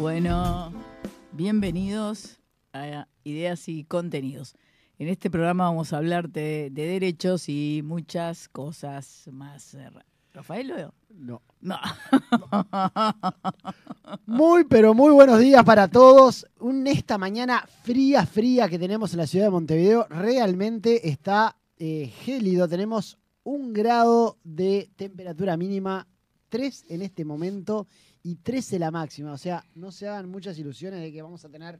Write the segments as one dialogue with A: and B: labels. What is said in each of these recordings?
A: Bueno, bienvenidos a Ideas y Contenidos. En este programa vamos a hablar de derechos y muchas cosas más. ¿Rafael lo veo?
B: No.
A: No.
B: Muy, pero muy buenos días para todos. Esta mañana fría que tenemos en la ciudad de Montevideo realmente está gélido. Tenemos 1 grado de temperatura mínima, 3 en este momento y 13 la máxima. O sea, no se hagan muchas ilusiones de que vamos a tener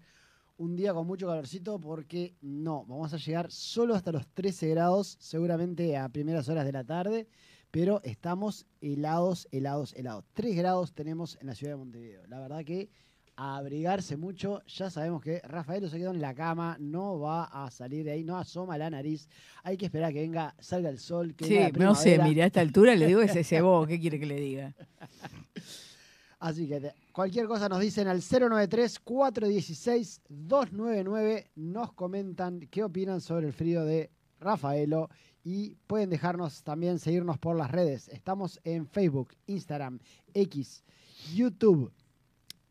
B: un día con mucho calorcito, porque no, vamos a llegar solo hasta los 13 grados, seguramente a primeras horas de la tarde, pero estamos helados. 3 grados tenemos en la ciudad de Montevideo. La verdad que a abrigarse mucho. Ya sabemos que Rafael se quedó en la cama, no va a salir de ahí, no asoma la nariz. Hay que esperar a que salga el sol, que venga la primavera.
A: No sé, mire, a esta altura le digo que se cebó. ¿Qué quiere que le diga?
B: Así que cualquier cosa nos dicen al 093-416-299. Nos comentan qué opinan sobre el frío de Rafaelo. Y pueden dejarnos también seguirnos por las redes. Estamos en Facebook, Instagram, X, YouTube.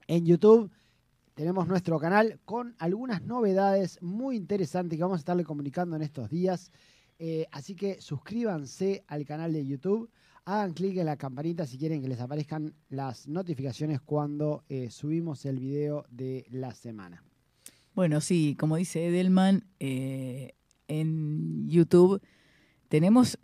B: En YouTube tenemos nuestro canal con algunas novedades muy interesantes que vamos a estarle comunicando en estos días. Así que suscríbanse al canal de YouTube. Hagan clic en la campanita si quieren que les aparezcan las notificaciones cuando subimos el video de la semana.
A: Bueno, sí, como dice Edelman, en YouTube tenemos,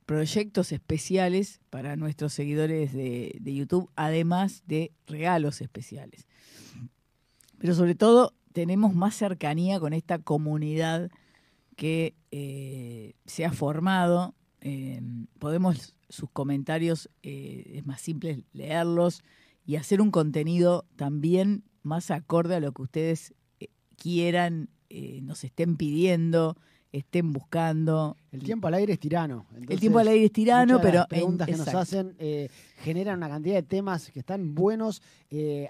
A: proyectos especiales para nuestros seguidores de YouTube, además de regalos especiales. Pero sobre todo tenemos más cercanía con esta comunidad que se ha formado. Podemos, sus comentarios, es más simple leerlos y hacer un contenido también más acorde a lo que ustedes quieran, nos estén pidiendo, estén buscando.
B: El tiempo al aire es tirano. Entonces,
A: el tiempo al aire es tirano, pero
B: las preguntas que nos hacen generan una cantidad de temas que están buenos.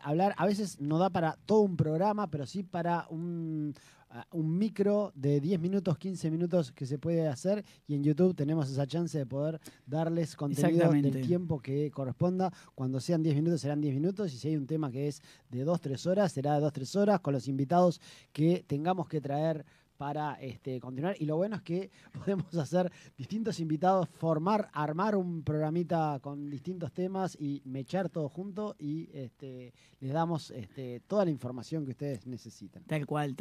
B: Hablar a veces no da para todo un programa, pero sí para un micro de 10 minutos, 15 minutos que se puede hacer, y en YouTube tenemos esa chance de poder darles contenido del tiempo que corresponda. Cuando sean 10 minutos serán 10 minutos, y si hay un tema que es de 2-3 horas, será de 2-3 horas, con los invitados que tengamos que traer para continuar. Y lo bueno es que podemos hacer distintos invitados, armar un programita con distintos temas y mechar todo junto, y les damos toda la información que ustedes necesitan.
A: Tal cual.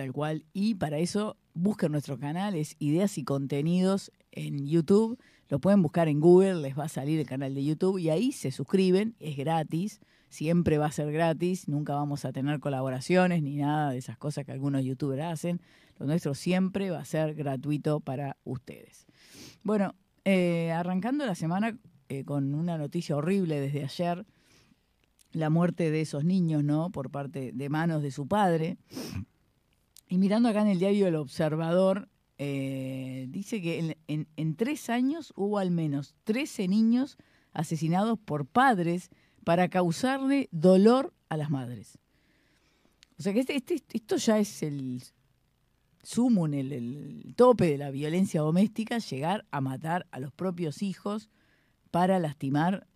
A: Y para eso busquen nuestro canal, es Ideas y Contenidos en YouTube. Lo pueden buscar en Google, les va a salir el canal de YouTube y ahí se suscriben, es gratis. Siempre va a ser gratis, nunca vamos a tener colaboraciones ni nada de esas cosas que algunos youtubers hacen. Lo nuestro siempre va a ser gratuito para ustedes. Bueno, arrancando la semana con una noticia horrible desde ayer, la muerte de esos niños, ¿no? Por parte de manos de su padre. Y mirando acá en el diario El Observador, dice que en 3 años hubo al menos 13 niños asesinados por padres para causarle dolor a las madres. O sea que esto ya es el sumum, el tope de la violencia doméstica, llegar a matar a los propios hijos para lastimar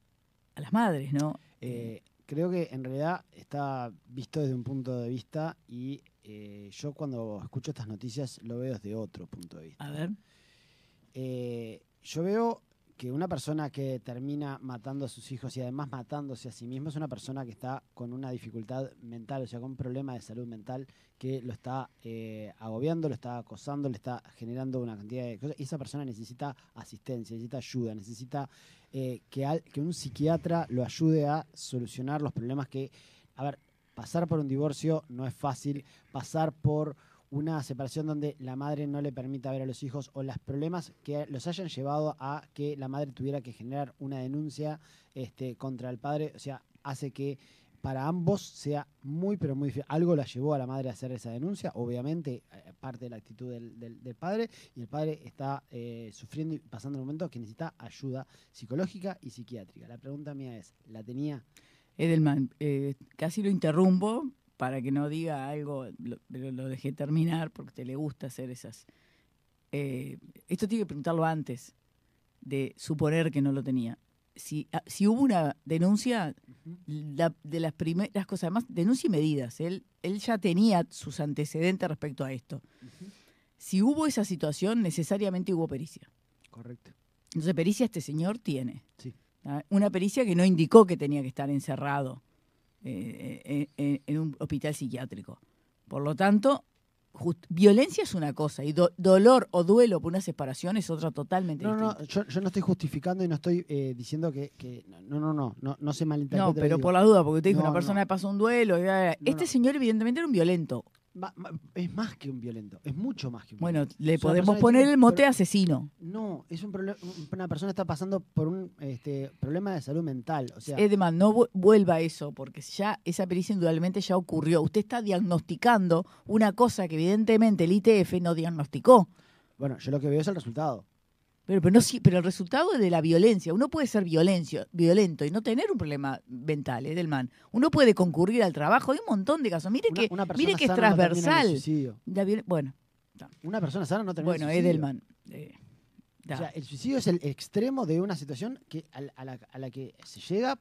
A: a las madres, ¿no?
B: Creo que en realidad está visto desde un punto de vista, y yo cuando escucho estas noticias lo veo desde otro punto de vista.
A: A ver.
B: Yo veo que una persona que termina matando a sus hijos y además matándose a sí mismo es una persona que está con una dificultad mental, o sea, con un problema de salud mental que lo está agobiando, lo está acosando, le está generando una cantidad de cosas. Y esa persona necesita asistencia, necesita ayuda, necesita que un psiquiatra lo ayude a solucionar los problemas que... A ver, pasar por un divorcio no es fácil, pasar por una separación donde la madre no le permita ver a los hijos, o los problemas que los hayan llevado a que la madre tuviera que generar una denuncia contra el padre, o sea, hace que para ambos sea muy, pero muy difícil. Algo la llevó a la madre a hacer esa denuncia, obviamente, parte de la actitud del padre, y el padre está sufriendo y pasando un momento que necesita ayuda psicológica y psiquiátrica. La pregunta mía es, ¿la tenía?
A: Edelman, casi lo interrumpo para que no diga algo, pero lo dejé terminar porque te le gusta hacer esas... esto tiene que preguntarlo antes de suponer que no lo tenía. si hubo una denuncia, de las primeras cosas, además, denuncia y medidas. Él ya tenía sus antecedentes respecto a esto. Si hubo esa situación, necesariamente hubo pericia.
B: Correcto.
A: Entonces, pericia este señor tiene.
B: Sí.
A: Una pericia que no indicó que tenía que estar encerrado en un hospital psiquiátrico. Por lo tanto, violencia es una cosa y dolor o duelo por una separación es otra totalmente distinta.
B: Yo no estoy justificando y no estoy diciendo que no se malinterprete.
A: No, pero por la duda, porque usted dijo una persona
B: no.
A: que pasó un duelo. Señor evidentemente era un violento.
B: Es más que un violento, es mucho más que un
A: Bueno,
B: violento.
A: le podemos poner el mote asesino.
B: No, es una persona está pasando por un problema de salud mental. O sea,
A: Edman, no vuelva a eso, porque ya esa pericia indudablemente ya ocurrió. Usted está diagnosticando una cosa que evidentemente el ITF no diagnosticó.
B: Bueno, yo lo que veo es el resultado.
A: Pero el resultado es de la violencia. Uno puede ser violento y no tener un problema mental, Edelman. Uno puede concurrir al trabajo. Hay un montón de casos. Mire que es transversal. Bueno.
B: Una persona sana no termina en
A: suicidio.
B: Edelman.
A: O
B: sea, el suicidio es el extremo de una situación que a la que se llega.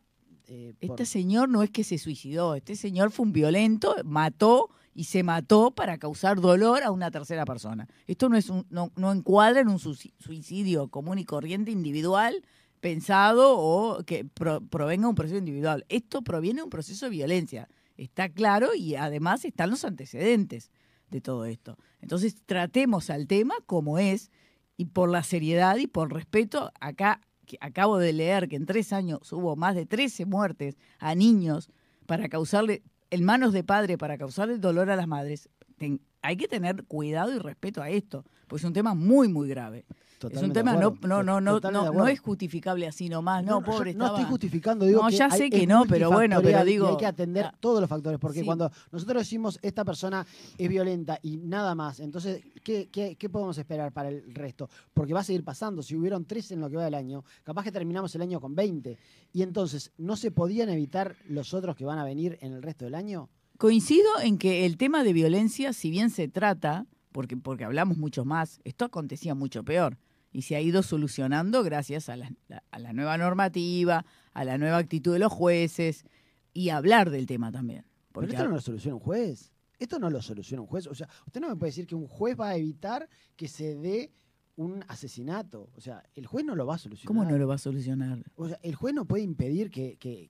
A: Este señor no es que se suicidó. Este señor fue un violento, mató y se mató para causar dolor a una tercera persona. Esto no encuadra en un suicidio común y corriente individual pensado o que provenga de un proceso individual. Esto proviene de un proceso de violencia. Está claro y además están los antecedentes de todo esto. Entonces tratemos al tema como es y por la seriedad y por respeto. Acá que acabo de leer que en 3 años hubo más de 13 muertes a niños para causarle, en manos de padre, para causarle dolor a las madres. Hay que tener cuidado y respeto a esto, porque es un tema muy, muy grave.
B: Totalmente
A: es un tema no es justificable así nomás, pobre.
B: No estoy justificando, digo que
A: ya sé que no, pero bueno, pero digo,
B: hay que atender todos los factores, porque cuando nosotros decimos esta persona es violenta y nada más, entonces ¿qué podemos esperar para el resto? Porque va a seguir pasando. Si hubieron 3 en lo que va del año, capaz que terminamos el año con 20 y entonces ¿no se podían evitar los otros que van a venir en el resto del año?
A: Coincido en que el tema de violencia, si bien se trata, porque hablamos mucho más, esto acontecía mucho peor. Y se ha ido solucionando gracias a la nueva normativa, a la nueva actitud de los jueces y hablar del tema también.
B: Pero esto no lo soluciona un juez. Esto no lo soluciona un juez. O sea, usted no me puede decir que un juez va a evitar que se dé un asesinato. O sea, el juez no lo va a solucionar.
A: ¿Cómo no lo va a solucionar?
B: O sea, el juez no puede impedir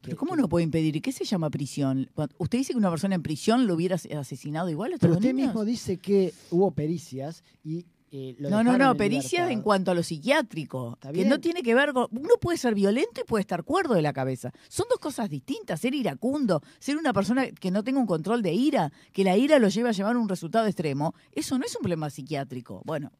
A: ¿Pero cómo no puede impedir? ¿Y qué se llama prisión? ¿Usted dice que una persona en prisión lo hubiera asesinado igual a estos
B: niños? Pero usted
A: niños
B: mismo dice que hubo pericias y
A: pericias en cuanto a lo psiquiátrico, que no tiene que ver con... Uno puede ser violento y puede estar cuerdo de la cabeza. Son 2 cosas distintas, ser iracundo, ser una persona que no tenga un control de ira, que la ira lo lleva a llevar a un resultado extremo, eso no es un problema psiquiátrico. Bueno,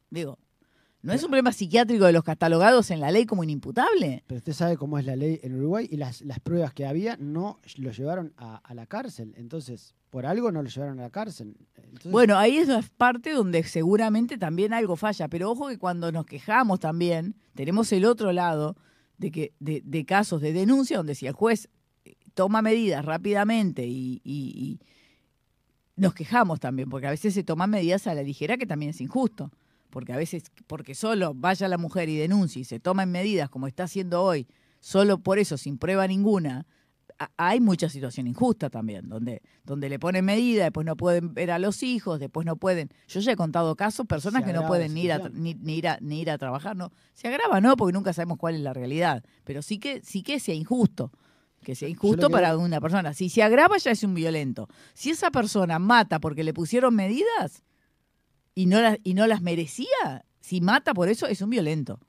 A: ¿no es un problema psiquiátrico de los catalogados en la ley como inimputable?
B: Pero usted sabe cómo es la ley en Uruguay y las pruebas que había no lo llevaron a la cárcel. Entonces, por algo no lo llevaron a la cárcel. Entonces,
A: bueno, ahí es la parte donde seguramente también algo falla. Pero ojo que cuando nos quejamos también, tenemos el otro lado de casos de denuncia donde si el juez toma medidas rápidamente y nos quejamos también, porque a veces se toman medidas a la ligera que también es injusto. Porque a veces, porque solo vaya la mujer y denuncie y se toman medidas como está haciendo hoy, solo por eso, sin prueba ninguna, hay mucha situación injusta también, donde le ponen medidas, después no pueden ver a los hijos, después no pueden... Yo ya he contado casos, personas que no pueden ni ir a trabajar, ¿no? Se agrava, ¿no? Porque nunca sabemos cuál es la realidad, pero sí que sea injusto. Que sea injusto para una persona. Si se agrava ya es un violento. Si esa persona mata porque le pusieron medidas... y no las merecía, si mata por eso, es un violento.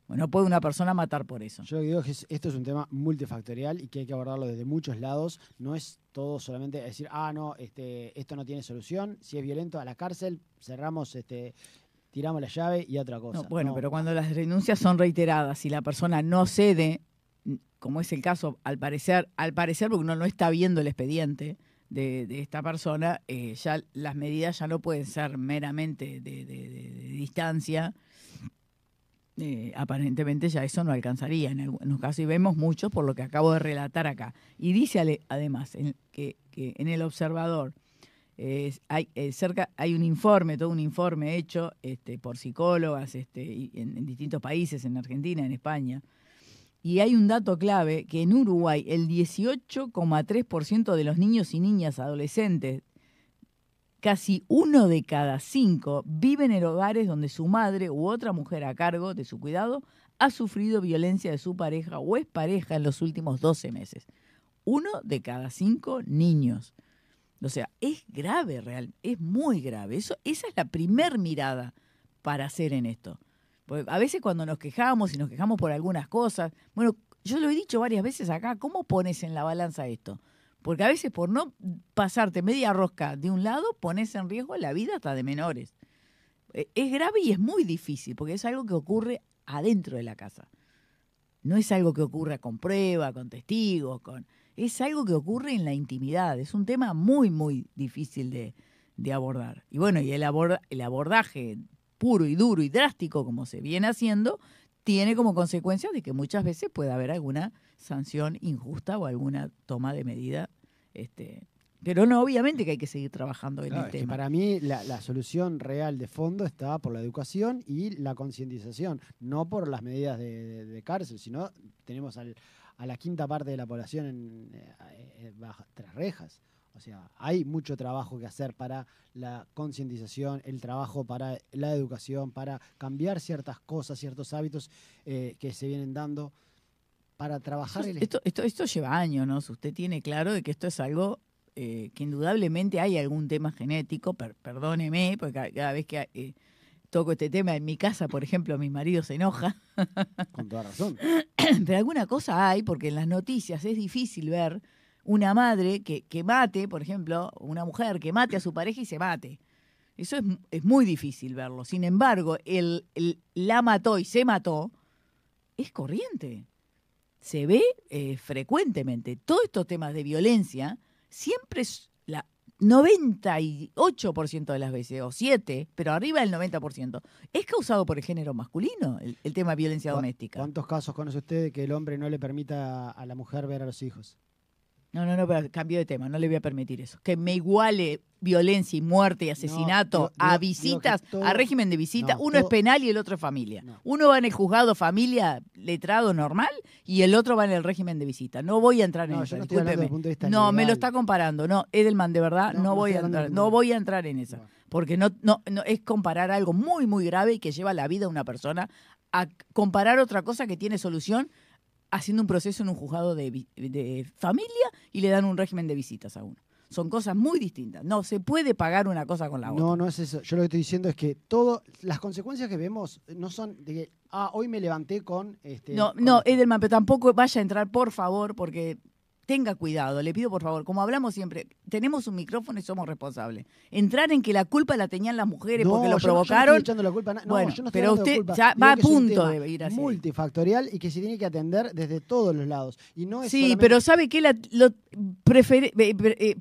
A: Bueno, no puede una persona matar por eso.
B: Yo digo que esto es un tema multifactorial y que hay que abordarlo desde muchos lados. No es todo solamente decir, esto no tiene solución. Si es violento, a la cárcel, cerramos, tiramos la llave y otra cosa.
A: Pero cuando las denuncias son reiteradas y la persona no cede, como es el caso, al parecer porque uno no está viendo el expediente de esta persona, ya las medidas ya no pueden ser meramente de distancia. Aparentemente ya eso no alcanzaría en algunos casos, y vemos muchos por lo que acabo de relatar acá. Y dice además que en El Observador hay un informe, todo un informe hecho por psicólogas en distintos países, en Argentina, en España, Y hay un dato clave, que en Uruguay el 18,3% de los niños y niñas adolescentes, casi 1 de cada 5, viven en hogares donde su madre u otra mujer a cargo de su cuidado ha sufrido violencia de su pareja o es pareja en los últimos 12 meses. 1 de cada 5 niños. O sea, es grave, es muy grave. Esa es la primer mirada para hacer en esto. Porque a veces cuando nos quejamos y nos quejamos por algunas cosas, bueno, yo lo he dicho varias veces acá, ¿cómo pones en la balanza esto? Porque a veces por no pasarte media rosca de un lado, pones en riesgo la vida hasta de menores. Es grave y es muy difícil, porque es algo que ocurre adentro de la casa. No es algo que ocurra con prueba, con testigos, es algo que ocurre en la intimidad. Es un tema muy, muy difícil de abordar. Y bueno, y el abordaje puro y duro y drástico, como se viene haciendo, tiene como consecuencia de que muchas veces puede haber alguna sanción injusta o alguna toma de medida. Pero no, obviamente que hay que seguir trabajando en el tema.
B: Para mí la solución real de fondo está por la educación y la concientización, no por las medidas de cárcel, sino tenemos a la quinta parte de la población bajo tras rejas. O sea, hay mucho trabajo que hacer para la concientización, el trabajo para la educación, para cambiar ciertas cosas, ciertos hábitos que se vienen dando, para trabajar...
A: Esto lleva años, ¿no? Usted tiene claro de que esto es algo que indudablemente hay algún tema genético, perdóneme, porque cada vez que toco este tema en mi casa, por ejemplo, mi marido se enoja.
B: Con toda razón.
A: Pero alguna cosa hay, porque en las noticias es difícil ver una madre que mate, por ejemplo, una mujer que mate a su pareja y se mate. Eso es muy difícil verlo. Sin embargo, el la mató y se mató es corriente. Se ve frecuentemente. Todos estos temas de violencia siempre es 98% de las veces, o 7, pero arriba del 90%, es causado por el género masculino, el tema de violencia doméstica.
B: ¿Cuántos casos conoce usted de que el hombre no le permita a la mujer ver a los hijos?
A: No, pero cambio de tema, no le voy a permitir eso. Que me iguale violencia y muerte y asesinato a visitas, a régimen de visita. Uno es penal y el otro es familia. No. Uno va en el juzgado familia, letrado normal, y el otro va en el régimen de visita. No voy a entrar en eso, discúlpeme. No, me lo está comparando. No, Edelman, de verdad, no voy a entrar en esa. Porque no es comparar algo muy, muy grave y que lleva la vida de una persona a comparar otra cosa que tiene solución haciendo un proceso en un juzgado de familia y le dan un régimen de visitas a uno. Son cosas muy distintas. No se puede pagar una cosa con la otra.
B: No es eso. Yo lo que estoy diciendo es que las consecuencias que vemos no son de que, hoy me levanté con...
A: Edelman, pero tampoco vaya a entrar, por favor, porque... Tenga cuidado, le pido por favor, como hablamos siempre, tenemos un micrófono y somos responsables. Entrar en que la culpa la tenían las mujeres porque lo provocaron.
B: Yo no estoy echando la culpa.
A: Bueno,
B: yo no estoy
A: pero usted
B: de culpa.
A: ya va a punto de ir así.
B: Multifactorial y que se tiene que atender desde todos los lados. Y no es
A: sí,
B: solamente...
A: pero ¿sabe qué?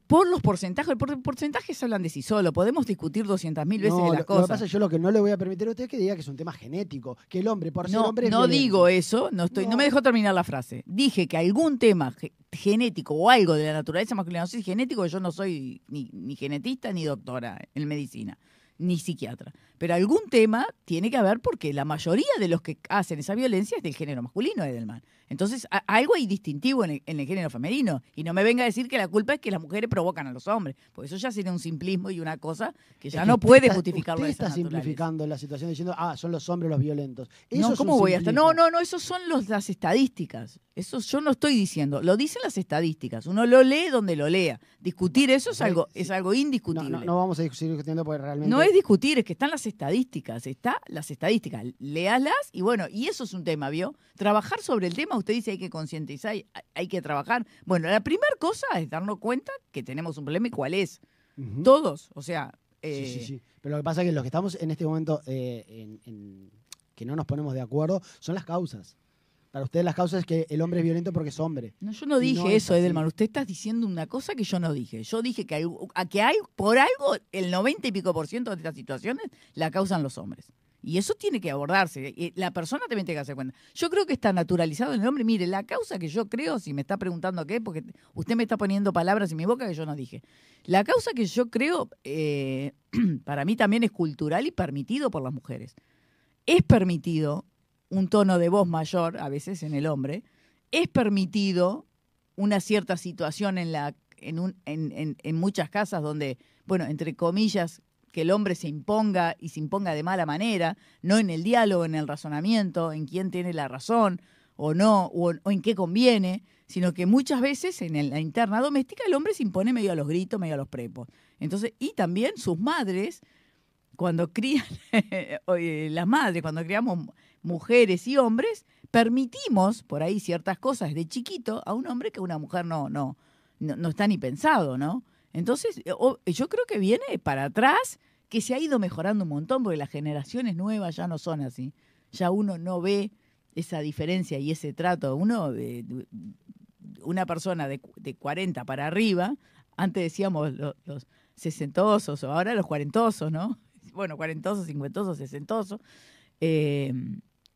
A: Por los porcentajes, por porcentajes hablan de sí solo. Podemos discutir 200.000 veces de las cosas.
B: Lo que pasa es que yo lo que no le voy a permitir a usted es que diga que es un tema genético, que el hombre, por ser hombre, es
A: no
B: violento.
A: digo eso, no me dejó terminar la frase. Dije que algún tema genético o algo de la naturaleza masculina, no sé si genético, yo no soy ni genetista ni doctora en medicina, ni psiquiatra, pero algún tema tiene que haber porque la mayoría de los que hacen esa violencia es del género masculino, Edelman. Entonces, algo hay distintivo en el género femenino. Y no me venga a decir que la culpa es que las mujeres provocan a los hombres. Porque eso ya sería un simplismo y una cosa que ya no puede justificarlo.
B: Usted está simplificando la situación diciendo, son los hombres los violentos. Eso
A: no, ¿cómo voy a estar? No, esos son las estadísticas. Eso yo no estoy diciendo. Lo dicen las estadísticas. Uno lo lee donde lo lea. Discutir eso es algo indiscutible.
B: No vamos a seguir discutiendo porque realmente...
A: No es discutir, es que están las estadísticas. Léalas y bueno, y eso es un tema, ¿vio? Trabajar sobre el tema, usted dice hay que concientizar, hay que trabajar. Bueno, la primera cosa es darnos cuenta que tenemos un problema y cuál es. Todos, o sea...
B: Sí. Pero lo que pasa es que los que estamos en este momento que no nos ponemos de acuerdo son las causas. Para usted las causas es que el hombre es violento porque es hombre.
A: No, yo no dije eso, Edelman. Usted está diciendo una cosa que yo no dije. Yo dije que hay por algo, el 90 y pico % de estas situaciones la causan los hombres. Y eso tiene que abordarse. La persona también tiene que hacer cuenta. Yo creo que está naturalizado en el hombre. Mire, la causa que yo creo, si me está preguntando qué, porque usted me está poniendo palabras en mi boca que yo no dije. La causa que yo creo, para mí también es cultural y permitido por las mujeres. Es permitido un tono de voz mayor, a veces en el hombre, es permitido una cierta situación en muchas casas donde, bueno, entre comillas, que el hombre se imponga y se imponga de mala manera, no en el diálogo, en el razonamiento, en quién tiene la razón o no, o en qué conviene, sino que muchas veces en la interna doméstica el hombre se impone medio a los gritos, medio a los prepos. Entonces, y también sus madres, cuando crían, las madres, cuando criamos mujeres y hombres, permitimos por ahí ciertas cosas de chiquito a un hombre que a una mujer no está ni pensado, ¿no? Entonces, yo creo que viene para atrás, que se ha ido mejorando un montón, porque las generaciones nuevas ya no son así. Ya uno no ve esa diferencia y ese trato. Una persona de 40 para arriba, antes decíamos los sesentosos, o ahora los cuarentosos, ¿no? Bueno, cuarentosos, cincuentosos, sesentosos.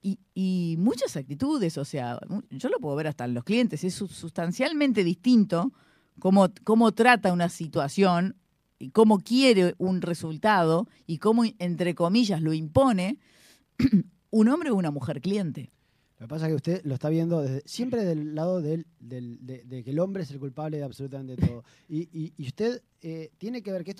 A: Y muchas actitudes, o sea, yo lo puedo ver hasta en los clientes, es sustancialmente distinto cómo trata una situación y cómo quiere un resultado y cómo, entre comillas, lo impone un hombre o una mujer cliente.
B: Lo que pasa es que usted lo está viendo siempre del lado de que el hombre es el culpable de absolutamente todo. Y usted tiene que ver que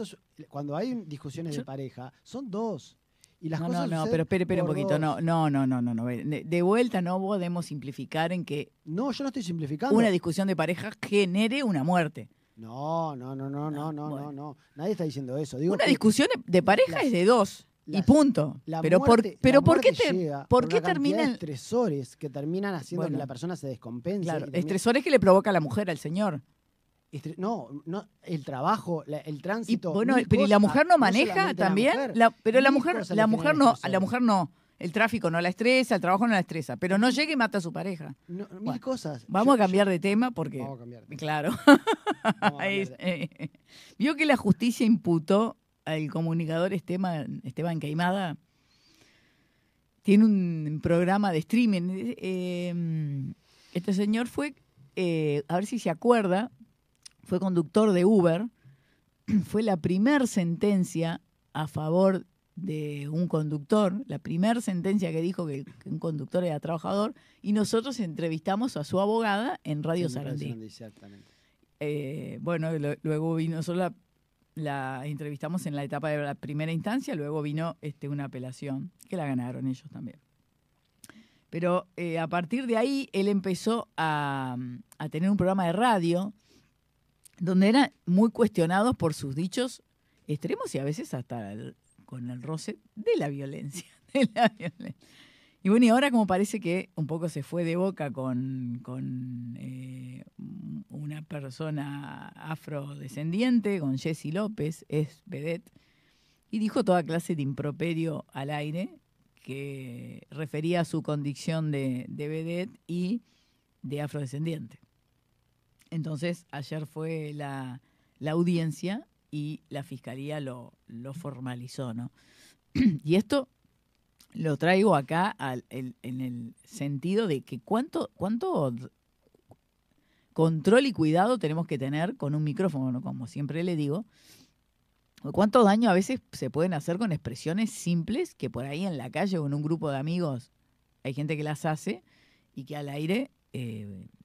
B: cuando hay discusiones de pareja, son dos. Y las cosas
A: pero espere un poquito. No. De vuelta no podemos simplificar en que
B: no, yo no estoy simplificando.
A: Una discusión de pareja genere una muerte.
B: No. Nadie está diciendo eso. Digo
A: una discusión de pareja es de dos. Y punto. Pero ¿por qué terminan
B: estresores que terminan haciendo que la persona se descompense?
A: Claro, estresores que le provoca a la mujer al señor.
B: No, el trabajo, el tránsito.
A: Pero ¿y la mujer no maneja también? Pero la mujer no. El tráfico no la estresa, el trabajo no la estresa, pero no llega y mata a su pareja.
B: Mil cosas.
A: Vamos a cambiar de tema porque...
B: Vamos a cambiar.
A: Claro. Vio que la justicia imputó al comunicador Esteban Queimada. Tiene un programa de streaming. Este señor fue, a ver si se acuerda, fue conductor de Uber. Fue la primer sentencia a favor de un conductor, la primera sentencia que dijo que un conductor era trabajador, y nosotros entrevistamos a su abogada en Radio Sarandí.
B: Exactamente.
A: Luego vino, nosotros la entrevistamos en la etapa de la primera instancia, luego vino una apelación, que la ganaron ellos también. Pero a partir de ahí, él empezó a tener un programa de radio donde eran muy cuestionados por sus dichos extremos y a veces hasta con el roce de la violencia. Y bueno, y ahora como parece que un poco se fue de boca con una persona afrodescendiente, con Jessy López, es vedette, y dijo toda clase de improperio al aire que refería a su condición de vedette y de afrodescendiente. Entonces, ayer fue la audiencia y la fiscalía lo formalizó, ¿no? Y esto lo traigo acá en el sentido de que cuánto control y cuidado tenemos que tener con un micrófono, ¿no? Como siempre le digo. Cuánto daño a veces se pueden hacer con expresiones simples que por ahí en la calle o en un grupo de amigos hay gente que las hace y que al aire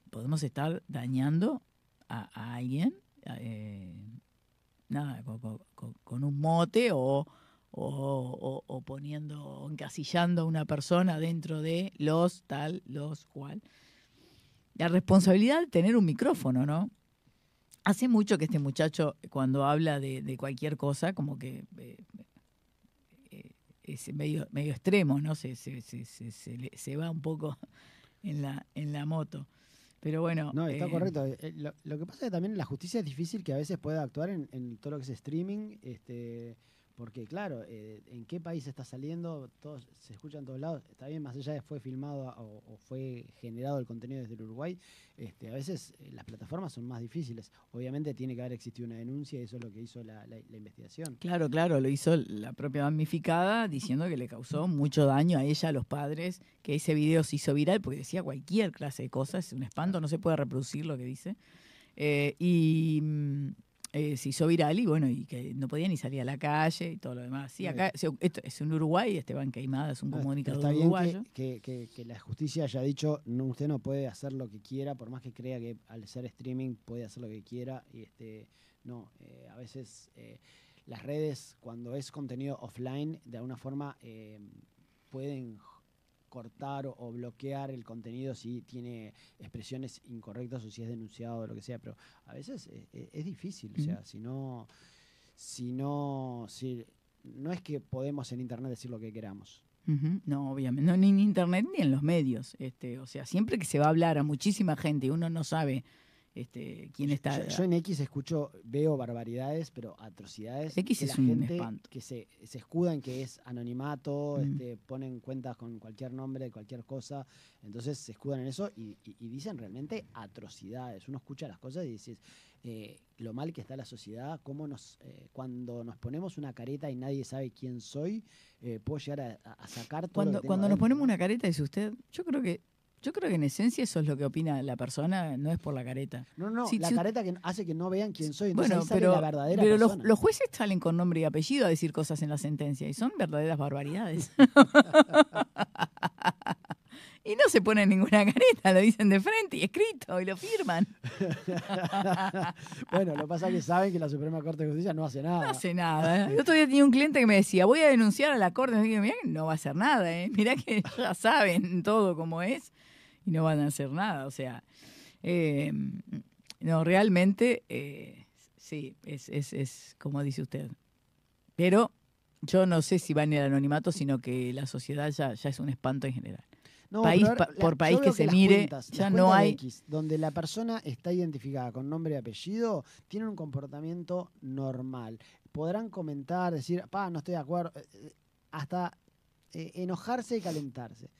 A: podemos estar dañando a alguien con un mote o poniendo, encasillando a una persona dentro de los cual. La responsabilidad de tener un micrófono, ¿no? Hace mucho que este muchacho, cuando habla de cualquier cosa, como que es medio extremo, ¿no? Se va un poco en la moto. Pero bueno.
B: No, está correcto. Lo que pasa es que también la justicia es difícil que a veces pueda actuar en todo lo que es streaming, porque claro, ¿en qué país está saliendo? Todos se escucha en todos lados. Está bien, más allá de fue filmado o fue generado el contenido desde el Uruguay, a veces las plataformas son más difíciles. Obviamente tiene que haber existido una denuncia y eso es lo que hizo la investigación.
A: Claro, lo hizo la propia damnificada diciendo que le causó mucho daño a ella, a los padres, que ese video se hizo viral porque decía cualquier clase de cosas, es un espanto, no se puede reproducir lo que dice. se hizo viral y bueno, y que no podía ni salir a la calle y todo lo demás. Sí, acá esto es en Uruguay, Esteban Queimada es un comunicador
B: está
A: uruguayo.
B: Bien que la justicia haya dicho, no, usted no puede hacer lo que quiera, por más que crea que al ser streaming puede hacer lo que quiera. Y a veces las redes, cuando es contenido offline, de alguna forma pueden cortar o bloquear el contenido si tiene expresiones incorrectas o si es denunciado o lo que sea, pero a veces es difícil, o sea, no es que podemos en internet decir lo que queramos.
A: No, obviamente, no, ni en internet ni en los medios, o sea, siempre que se va a hablar a muchísima gente y uno no sabe quién está.
B: Yo en X veo barbaridades, pero atrocidades.
A: X es un espanto.
B: Que se escuda en que es anonimato, ponen cuentas con cualquier nombre, cualquier cosa, entonces se escudan en eso y dicen realmente atrocidades. Uno escucha las cosas y dices, lo mal que está la sociedad, cómo cuando nos ponemos una careta y nadie sabe quién soy, puedo llegar a sacar todo lo que tengo
A: cuando nos
B: adentro,
A: ponemos
B: ¿no?
A: una careta, dice usted, yo creo que en esencia eso es lo que opina la persona, no es por la careta.
B: No,
A: la
B: careta que hace que no vean quién soy, entonces
A: bueno,
B: ahí sale la verdadera
A: pero
B: persona.
A: los jueces salen con nombre y apellido a decir cosas en la sentencia y son verdaderas barbaridades. Y no se ponen ninguna careta, lo dicen de frente y escrito y lo firman.
B: Bueno, lo que pasa es que saben que la Suprema Corte de Justicia no hace nada.
A: No hace nada. El otro día tenía un cliente que me decía, voy a denunciar a la Corte. Y digo, mirá que no va a hacer nada, mirá que ya saben todo cómo es y no van a hacer nada. O sea, no, realmente, sí, es como dice usted. Pero yo no sé si va en el anonimato, sino que la sociedad ya es un espanto en general.
B: No,
A: por país que se mire, ya no hay.
B: X, donde la persona está identificada con nombre y apellido, tienen un comportamiento normal. Podrán comentar, decir, no estoy de acuerdo, hasta enojarse y calentarse.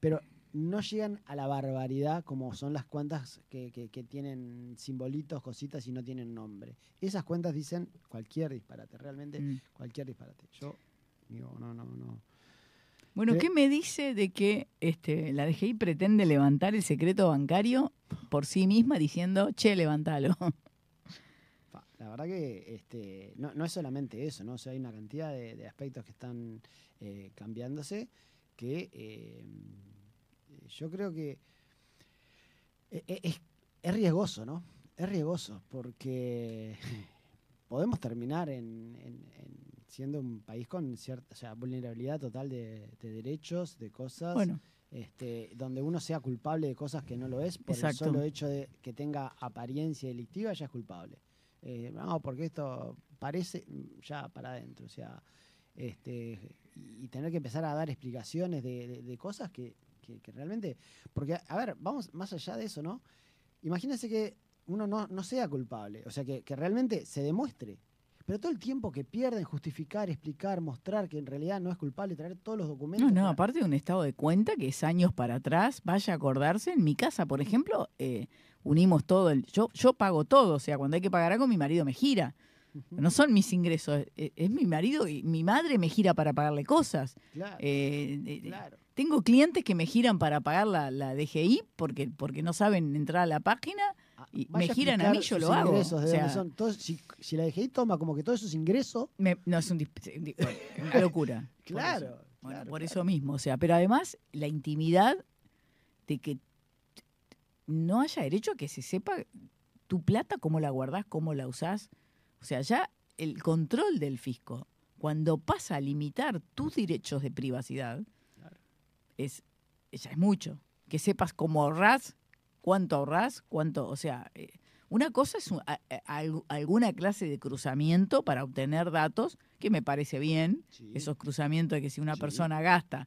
B: Pero no llegan a la barbaridad como son las cuentas que tienen simbolitos, cositas y no tienen nombre. Esas cuentas dicen cualquier disparate, realmente cualquier disparate. Yo digo, no.
A: Bueno, ¿qué me dice de que la DGI pretende levantar el secreto bancario por sí misma diciendo, levántalo?
B: La verdad que no es solamente eso, ¿no? O sea, hay una cantidad de aspectos que están cambiándose que yo creo que es riesgoso, ¿no? Es riesgoso porque podemos terminar siendo un país con cierta vulnerabilidad total de derechos, de cosas,
A: bueno,
B: donde uno sea culpable de cosas que no lo es, por
A: exacto.
B: el solo hecho de que tenga apariencia delictiva ya es culpable. Porque esto parece ya para adentro, o sea, y tener que empezar a dar explicaciones de cosas que realmente, porque, a ver, vamos más allá de eso, ¿no? Imagínense que uno no sea culpable, o sea, que realmente se demuestre. Pero todo el tiempo que pierden justificar, explicar, mostrar que en realidad no es culpable, traer todos los documentos.
A: No, aparte de un estado de cuenta que es años para atrás, vaya a acordarse. En mi casa, por ejemplo, unimos todo. Yo pago todo, o sea, cuando hay que pagar algo, mi marido me gira. No son mis ingresos, es mi marido y mi madre me gira para pagarle cosas.
B: Claro, claro.
A: Tengo clientes que me giran para pagar la DGI porque no saben entrar a la página. Y me giran a mí, yo lo hago. O sea,
B: son todos, si la DGI toma como que todos esos ingresos...
A: no, es una locura.
B: Claro.
A: Por eso mismo. O sea, pero además la intimidad de que no haya derecho a que se sepa tu plata, cómo la guardás, cómo la usás. O sea, ya el control del fisco, cuando pasa a limitar tus derechos de privacidad, ya es mucho. Que sepas cómo ahorrás, cuánto ahorrás, o sea, una cosa es alguna clase de cruzamiento para obtener datos, que me parece bien, sí. Esos cruzamientos de que si una persona gasta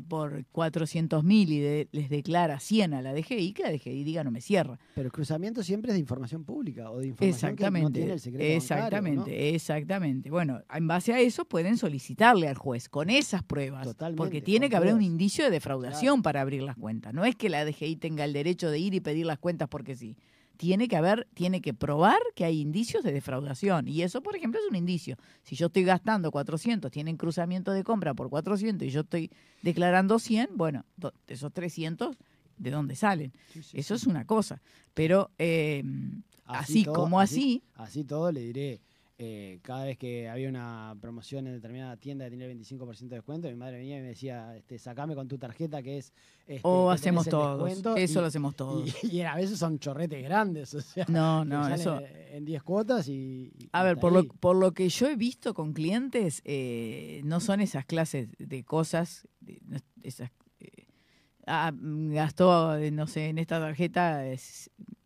A: por 400.000 y les declara 100 a la DGI, que la DGI diga no me cierra.
B: Pero el cruzamiento siempre es de información pública o de información que no tiene el secreto bancario, ¿no?
A: Exactamente. Bueno, en base a eso pueden solicitarle al juez con esas pruebas. Totalmente, porque tiene que haber un indicio de defraudación para abrir las cuentas. No es que la DGI tenga el derecho de ir y pedir las cuentas porque sí. Tiene que probar que hay indicios de defraudación. Y eso, por ejemplo, es un indicio. Si yo estoy gastando 400, tienen cruzamiento de compra por 400 y yo estoy declarando 100, bueno, esos 300, ¿de dónde salen? Sí, eso es una cosa. Pero así como así.
B: Así todo le diré. Cada vez que había una promoción en determinada tienda que tenía el 25% de descuento, mi madre venía y me decía, sacame con tu tarjeta que es...
A: O
B: que
A: hacemos
B: tenés el
A: todos.
B: descuento,
A: Eso lo hacemos todos.
B: Y a veces son chorretes grandes, o sea,
A: No,
B: que salen
A: eso...
B: en 10 cuotas y
A: A ver,
B: hasta ahí.
A: por lo que yo he visto con clientes, no son esas clases de cosas, esas... gastó, no sé, en esta tarjeta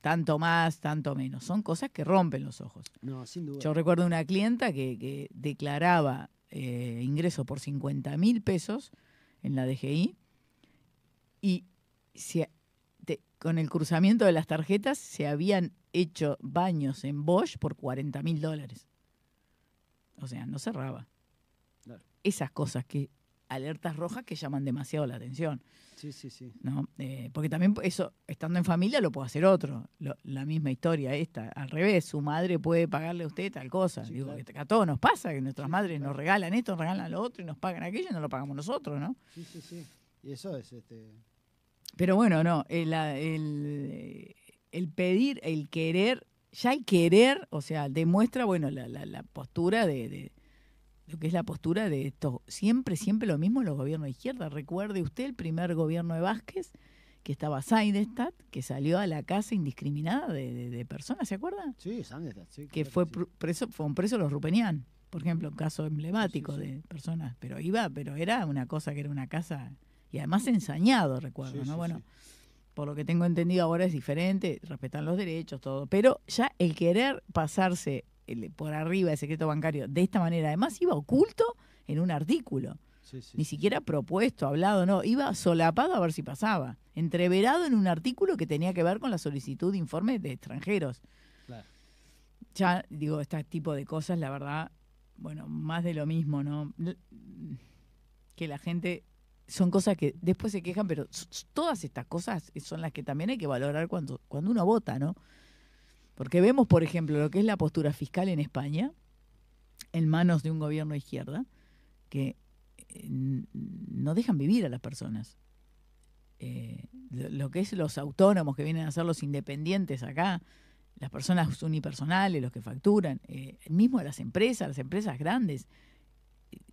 A: tanto más, tanto menos. Son cosas que rompen los ojos.
B: No, sin duda.
A: Yo recuerdo una clienta que declaraba ingresos por 50.000 pesos en la DGI y con el cruzamiento de las tarjetas se habían hecho baños en Bosch por $40.000. O sea, no cerraba.
B: Claro.
A: Esas cosas alertas rojas que llaman demasiado la atención.
B: Sí.
A: ¿No? Porque también eso, estando en familia, lo puede hacer otro. La misma historia esta. Al revés, su madre puede pagarle a usted tal cosa.
B: Sí,
A: Digo,
B: claro.
A: que a todos nos pasa, que nuestras madres
B: claro.
A: nos regalan esto, nos regalan lo otro y nos pagan aquello y no lo pagamos nosotros, ¿no?
B: Sí. Y eso es...
A: Pero bueno, no. El pedir, el querer, ya el querer, o sea, demuestra, bueno, la postura de lo que es la postura de esto. Siempre lo mismo en los gobiernos de izquierda. Recuerde usted el primer gobierno de Vázquez, que estaba Seidenstadt, que salió a la casa indiscriminada de personas, ¿se acuerdan?
B: Sí, Seidenstadt, sí.
A: Que
B: claro,
A: fueron presos los Rupenián, por ejemplo, un caso emblemático
B: Sí.
A: de personas. Pero era una cosa que era una casa, y además ensañado, recuerdo, ¿no? Bueno, por lo que tengo entendido ahora es diferente, respetan los derechos, todo. Pero ya el querer pasarse por arriba del secreto bancario de esta manera, además iba oculto en un artículo, ni siquiera propuesto, hablado, no, iba solapado a ver si pasaba, entreverado en un artículo que tenía que ver con la solicitud de informes de extranjeros.
B: Claro.
A: Ya, digo, este tipo de cosas, la verdad, bueno, más de lo mismo, ¿no? Que la gente, son cosas que después se quejan, pero todas estas cosas son las que también hay que valorar cuando uno vota, ¿no? Porque vemos, por ejemplo, lo que es la postura fiscal en España, en manos de un gobierno de izquierda, que no dejan vivir a las personas. Lo que es los autónomos que vienen a ser los independientes acá, las personas unipersonales, los que facturan, mismo las empresas grandes,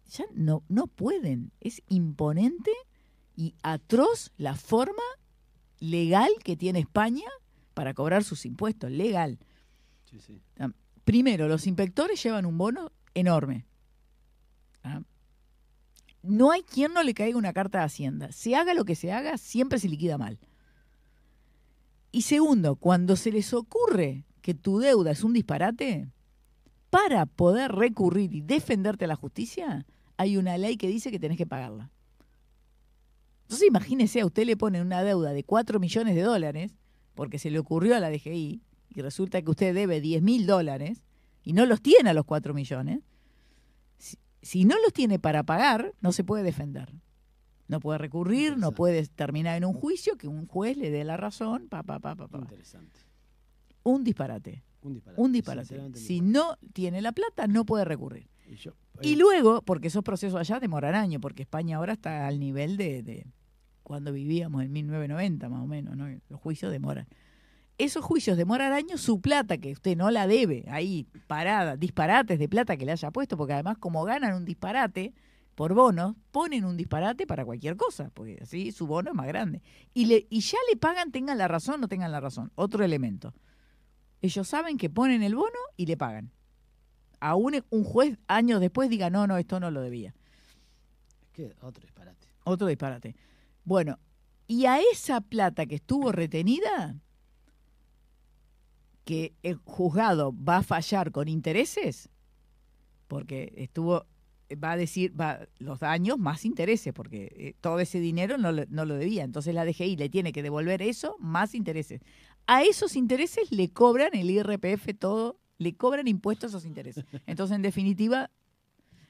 A: ya no pueden. Es imponente y atroz la forma legal que tiene España para cobrar sus impuestos, legal.
B: Sí.
A: Primero, los inspectores llevan un bono enorme. No hay quien no le caiga una carta de Hacienda. Se haga lo que se haga, siempre se liquida mal. Y segundo, cuando se les ocurre que tu deuda es un disparate, para poder recurrir y defenderte a la justicia, hay una ley que dice que tenés que pagarla. Entonces imagínese, a usted le ponen una deuda de $4 millones porque se le ocurrió a la DGI y resulta que usted debe $10.000 y no los tiene a los 4 millones. Si no los tiene para pagar, no se puede defender. No puede recurrir, no puede terminar en un juicio que un juez le dé la razón.
B: Interesante.
A: Un disparate. Si no tiene la plata, no puede recurrir. Y luego, porque esos procesos allá demoran años, porque España ahora está al nivel de cuando vivíamos en 1990 más o menos, ¿no? Los juicios demoran. Esos juicios demoran años, su plata que usted no la debe, ahí parada, disparates de plata que le haya puesto, porque además como ganan un disparate por bonos, ponen un disparate para cualquier cosa, porque así su bono es más grande. Y ya le pagan, tengan la razón o no tengan la razón. Otro elemento. Ellos saben que ponen el bono y le pagan. Aún un juez años después diga, no, esto no lo debía.
B: Es que otro disparate.
A: Otro disparate. Bueno, y a esa plata que estuvo retenida, que el juzgado va a fallar con intereses, porque va a decir los daños más intereses, porque todo ese dinero no lo debía. Entonces la DGI le tiene que devolver eso más intereses. A esos intereses le cobran el IRPF todo, le cobran impuestos a esos intereses. Entonces, en definitiva,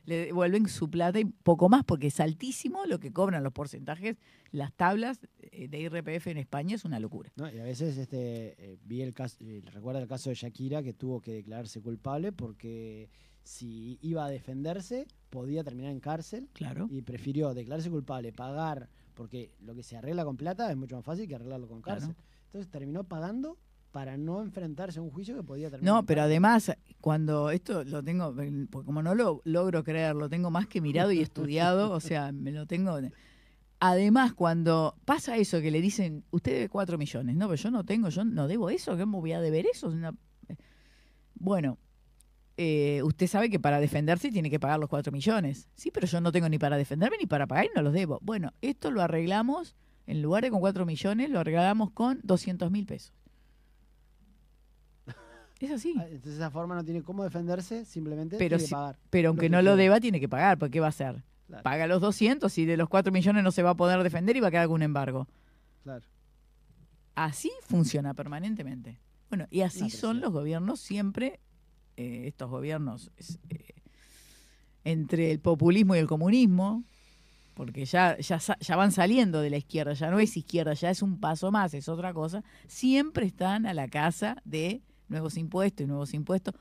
A: le devuelven su plata y poco más, porque es altísimo lo que cobran los porcentajes. Las tablas de IRPF en España es una locura.
B: No, y a veces vi el caso, recuerda el caso de Shakira, que tuvo que declararse culpable porque si iba a defenderse podía terminar en cárcel.
A: Claro.
B: Y prefirió declararse culpable, pagar, porque lo que se arregla con plata es mucho más fácil que arreglarlo con cárcel.
A: Claro.
B: Entonces terminó pagando para no enfrentarse a un juicio que podía terminar.
A: No, pero además, cuando esto lo tengo, porque como no lo logro creer, lo tengo más que mirado y estudiado, o sea, me lo tengo... Además, cuando pasa eso que le dicen, usted debe 4 millones, no, pero yo no debo eso, ¿qué me voy a deber eso? Bueno, usted sabe que para defenderse tiene que pagar los 4 millones. Sí, pero yo no tengo ni para defenderme ni para pagar y no los debo. Bueno, esto lo arreglamos, en lugar de con 4 millones, lo arreglamos con 200.000 pesos. Es así.
B: Entonces, de esa forma no tiene cómo defenderse, simplemente
A: Pero
B: tiene que pagar.
A: Pero aunque no lo deba, tiene que pagar, porque ¿qué va a hacer? Claro. Paga los 200 y de los 4 millones no se va a poder defender y va a quedar con un embargo.
B: Claro.
A: Así funciona permanentemente. Bueno, y así son los gobiernos siempre, estos gobiernos entre el populismo y el comunismo, porque ya van saliendo de la izquierda, ya no es izquierda, ya es un paso más, es otra cosa, siempre están a la caza de nuevos impuestos.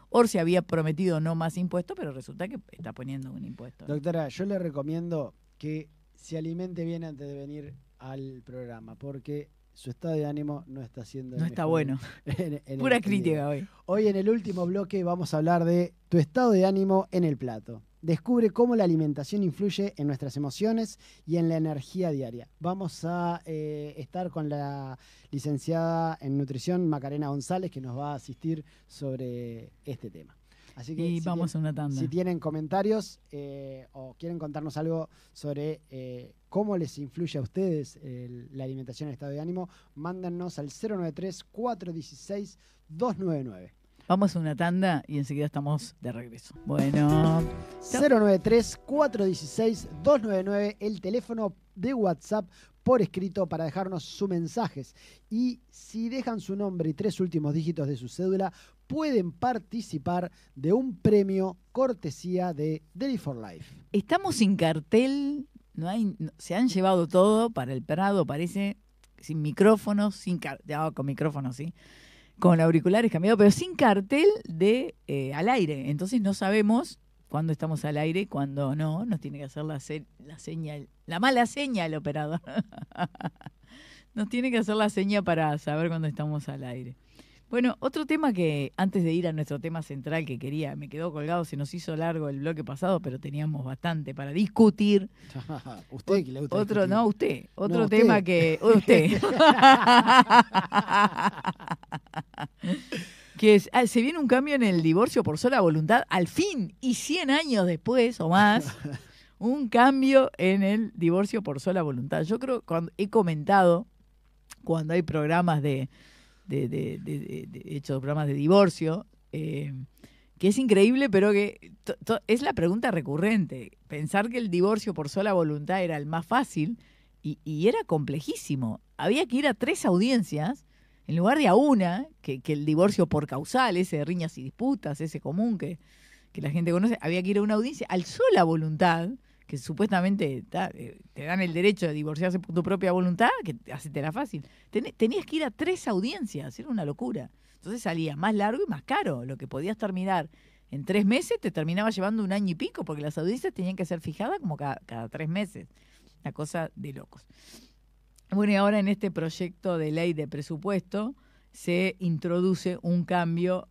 A: Orsi había prometido no más impuestos, pero resulta que está poniendo un impuesto.
B: Doctora, yo le recomiendo que se alimente bien antes de venir al programa, porque su estado de ánimo no está siendo...
A: No está bueno. Pura crítica hoy.
B: Hoy en el último bloque vamos a hablar de tu estado de ánimo en el plato. Descubre cómo la alimentación influye en nuestras emociones y en la energía diaria. Vamos a estar con la licenciada en nutrición Macarena González, que nos va a asistir sobre este tema. Así que
A: vamos a una tanda.
B: Si tienen comentarios o quieren contarnos algo sobre cómo les influye a ustedes la alimentación en el estado de ánimo, mándennos al 093-416-299.
A: Vamos a una tanda y enseguida estamos de regreso. Bueno.
B: 093-416-299, el teléfono de WhatsApp por escrito para dejarnos sus mensajes. Y si dejan su nombre y 3 últimos dígitos de su cédula, pueden participar de un premio cortesía de Deli for Life.
A: Estamos sin cartel, se han llevado todo para el Prado, parece, sin micrófonos, con micrófonos, sí. Con auriculares cambiados, pero sin cartel de al aire. Entonces no sabemos cuándo estamos al aire y cuándo no. Nos tiene que hacer la señal, la mala seña el operador. Nos tiene que hacer la seña para saber cuándo estamos al aire. Bueno, otro tema que antes de ir a nuestro tema central que me quedó colgado, se nos hizo largo el bloque pasado, pero teníamos bastante para discutir.
B: Usted que le gusta
A: otro,
B: discutir.
A: No, usted. Otro
B: no,
A: tema
B: usted.
A: que... Usted. Que se viene un cambio en el divorcio por sola voluntad, al fin, y 100 años después o más, un cambio en el divorcio por sola voluntad. Yo creo, cuando he comentado, cuando hay programas programas de divorcio, que es increíble, pero que es la pregunta recurrente. Pensar que el divorcio por sola voluntad era el más fácil y era complejísimo. Había que ir a 3 audiencias en lugar de a una, que el divorcio por causal, ese de riñas y disputas, ese común que la gente conoce, había que ir a una audiencia al sola voluntad, que supuestamente te dan el derecho de divorciarse por tu propia voluntad, que hacetela fácil. Tenías que ir a 3 audiencias, era una locura. Entonces salía más largo y más caro. Lo que podías terminar en 3 meses te terminaba llevando 1 año y pico, porque las audiencias tenían que ser fijadas como cada 3 meses. Una cosa de locos. Bueno, y ahora en este proyecto de ley de presupuesto se introduce un cambio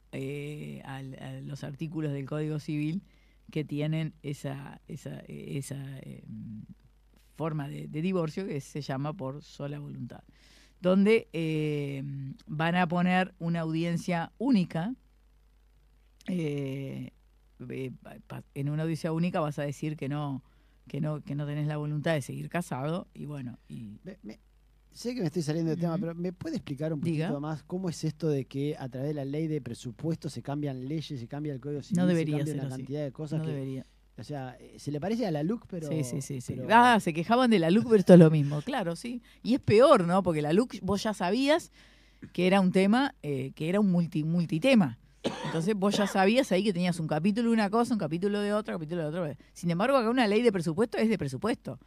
A: a los artículos del Código Civil que tienen esa forma de divorcio que se llama por sola voluntad, donde van a poner una audiencia única. En una audiencia única vas a decir que no tenés la voluntad de seguir casado y bueno.
B: Sé que me estoy saliendo del tema, pero ¿me puede explicar un poquito más cómo es esto de que a través de la ley de presupuesto se cambian leyes, se cambia el Código Civil,
A: no debería
B: se cambia
A: ser
B: una
A: así.
B: cantidad de cosas?
A: No debería.
B: O sea, se le parece a la LUC, pero...
A: Sí.
B: Pero...
A: Se quejaban de la LUC, pero esto es lo mismo, claro, sí. Y es peor, ¿no? Porque la LUC vos ya sabías que era un tema, que era un multitema. Entonces vos ya sabías ahí que tenías un capítulo de una cosa, un capítulo de otra, capítulo de otra. Sin embargo, acá una ley de presupuesto es de presupuesto.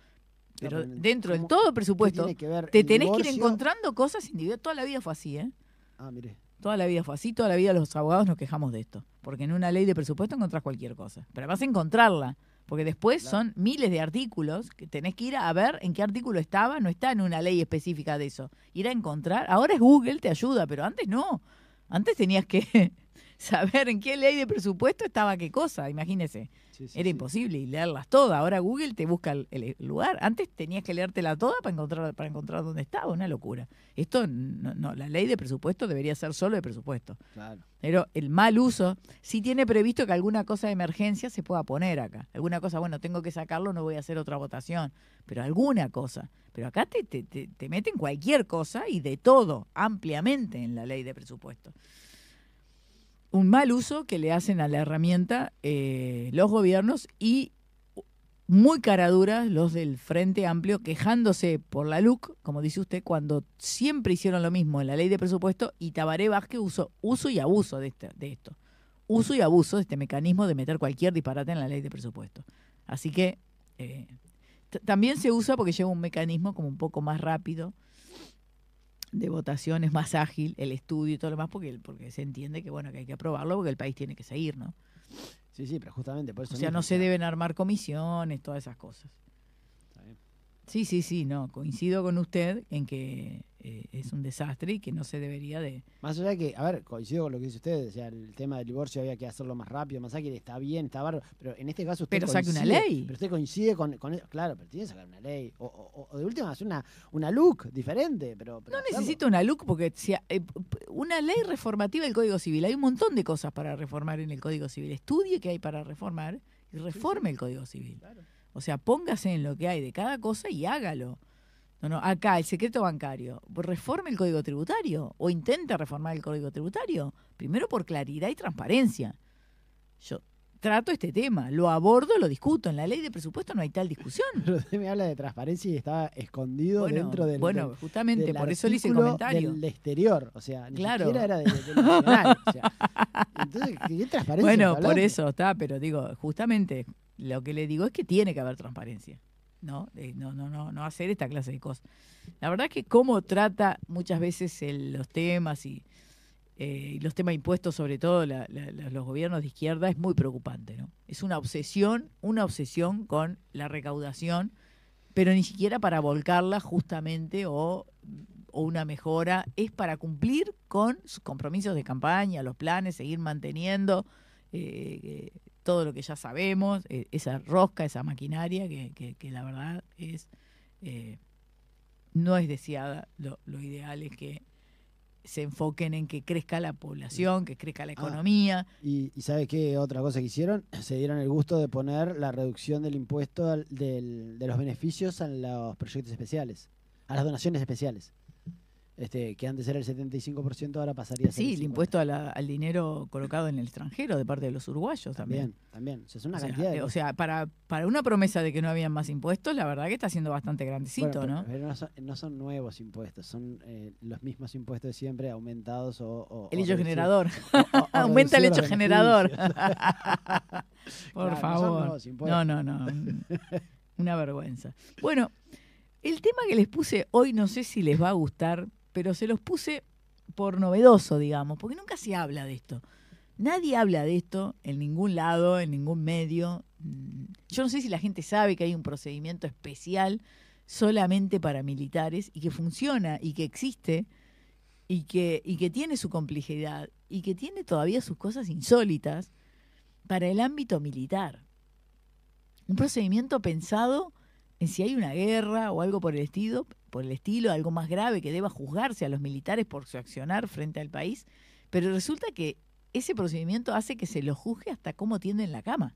A: Pero dentro del todo presupuesto te tenés que ir encontrando cosas individuales. Toda la vida fue así, ¿eh?
B: Ah, mire.
A: Toda la vida fue así, toda la vida los abogados nos quejamos de esto. Porque en una ley de presupuesto encontrás cualquier cosa. Pero vas a encontrarla. Porque después son miles de artículos que tenés que ir a ver en qué artículo estaba. No está en una ley específica de eso. Ir a encontrar. Ahora es Google, te ayuda, pero antes no. Antes tenías que saber en qué ley de presupuesto estaba qué cosa, imagínese.
B: Sí, sí,
A: Era
B: sí.
A: imposible y leerlas todas. Ahora Google te busca el lugar. Antes tenías que leértela toda para encontrar dónde estaba. Una locura. Esto no, la ley de presupuesto debería ser solo de presupuesto.
B: Claro.
A: Pero el mal uso, sí tiene previsto que alguna cosa de emergencia se pueda poner acá. Alguna cosa, bueno, tengo que sacarlo, no voy a hacer otra votación. Pero alguna cosa. Pero acá te meten cualquier cosa y de todo, ampliamente en la ley de presupuesto. Un mal uso que le hacen a la herramienta los gobiernos y muy caraduras los del Frente Amplio quejándose por la LUC, como dice usted, cuando siempre hicieron lo mismo en la ley de presupuesto y Tabaré Vázquez usó uso y abuso de esto. Uso y abuso de este mecanismo de meter cualquier disparate en la ley de presupuesto. Así que también se usa porque lleva un mecanismo como un poco más rápido de votación, es más ágil el estudio y todo lo demás porque se entiende que bueno que hay que aprobarlo porque el país tiene que seguir, ¿no?
B: Sí, pero justamente por eso.
A: O sea, no se deben armar comisiones, todas esas cosas.
B: Está bien.
A: Sí, no, coincido con usted en que es un desastre y que no se debería de...
B: Más allá de que, a ver, coincido con lo que dice usted, o sea, el tema del divorcio había que hacerlo más rápido, más ágil, está bien, está bárbaro, pero en este caso usted
A: Pero
B: coincide,
A: saque una ley.
B: Pero usted coincide con eso, claro, pero tiene que sacar una ley, o de última hacer una look diferente, pero
A: No
B: hacerlo.
A: necesito una LUC porque una ley reformativa del Código Civil. Hay un montón de cosas para reformar en el Código Civil. Estudie qué hay para reformar y reforme el Código Civil.
B: Claro.
A: O sea, póngase en lo que hay de cada cosa y hágalo. No, acá el secreto bancario, reforme el Código Tributario o intente reformar el Código Tributario. Primero por claridad y transparencia. Yo trato este tema, lo abordo, lo discuto. En la ley de presupuesto no hay tal discusión.
B: Pero usted me habla de transparencia y estaba escondido dentro del
A: justamente
B: del
A: por eso le hice el
B: artículo
A: comentario.
B: del exterior, o sea, ni
A: Claro.
B: siquiera era del nacional. O sea, entonces, ¿qué transparencia
A: Bueno,
B: está
A: por
B: hablando?
A: eso está, pero digo, justamente lo que le digo es que tiene que haber transparencia. No hacer esta clase de cosas. La verdad es que cómo trata muchas veces los temas y los temas impuestos, sobre todo los gobiernos de izquierda, es muy preocupante, ¿no? Es una obsesión con la recaudación, pero ni siquiera para volcarla justamente o una mejora, es para cumplir con sus compromisos de campaña, los planes, seguir manteniendo todo lo que ya sabemos, esa rosca, esa maquinaria que la verdad es no es deseada. Lo ideal es que se enfoquen en que crezca la población, que crezca la economía.
B: Y ¿sabe qué otra cosa que hicieron? Se dieron el gusto de poner la reducción del impuesto de los beneficios a los proyectos especiales, a las donaciones especiales. Que antes era el 75%, ahora pasaría a ser
A: Sí,
B: el
A: el impuesto al dinero colocado en el extranjero de parte de los uruguayos también.
B: También. O sea, es una
A: O sea,
B: cantidad de cosas.
A: para una promesa de que no habían más impuestos, la verdad que está siendo bastante grandecito,
B: Bueno,
A: ¿no?
B: pero no son nuevos impuestos, son los mismos impuestos de siempre aumentados o
A: El hecho
B: reducidos.
A: generador.
B: O
A: Aumenta el
B: reducidos
A: hecho
B: los
A: generador.
B: beneficios.
A: Por
B: Claro, no son
A: favor.
B: nuevos impuestos.
A: No. Una vergüenza. Bueno, el tema que les puse hoy no sé si les va a gustar, pero se los puse por novedoso, digamos, porque nunca se habla de esto. Nadie habla de esto en ningún lado, en ningún medio. Yo no sé si la gente sabe que hay un procedimiento especial solamente para militares y que funciona y que existe y que tiene su complejidad y que tiene todavía sus cosas insólitas para el ámbito militar. Un procedimiento pensado en si hay una guerra o algo por el estilo, algo más grave que deba juzgarse a los militares por su accionar frente al país, pero resulta que ese procedimiento hace que se lo juzgue hasta cómo tienden la cama.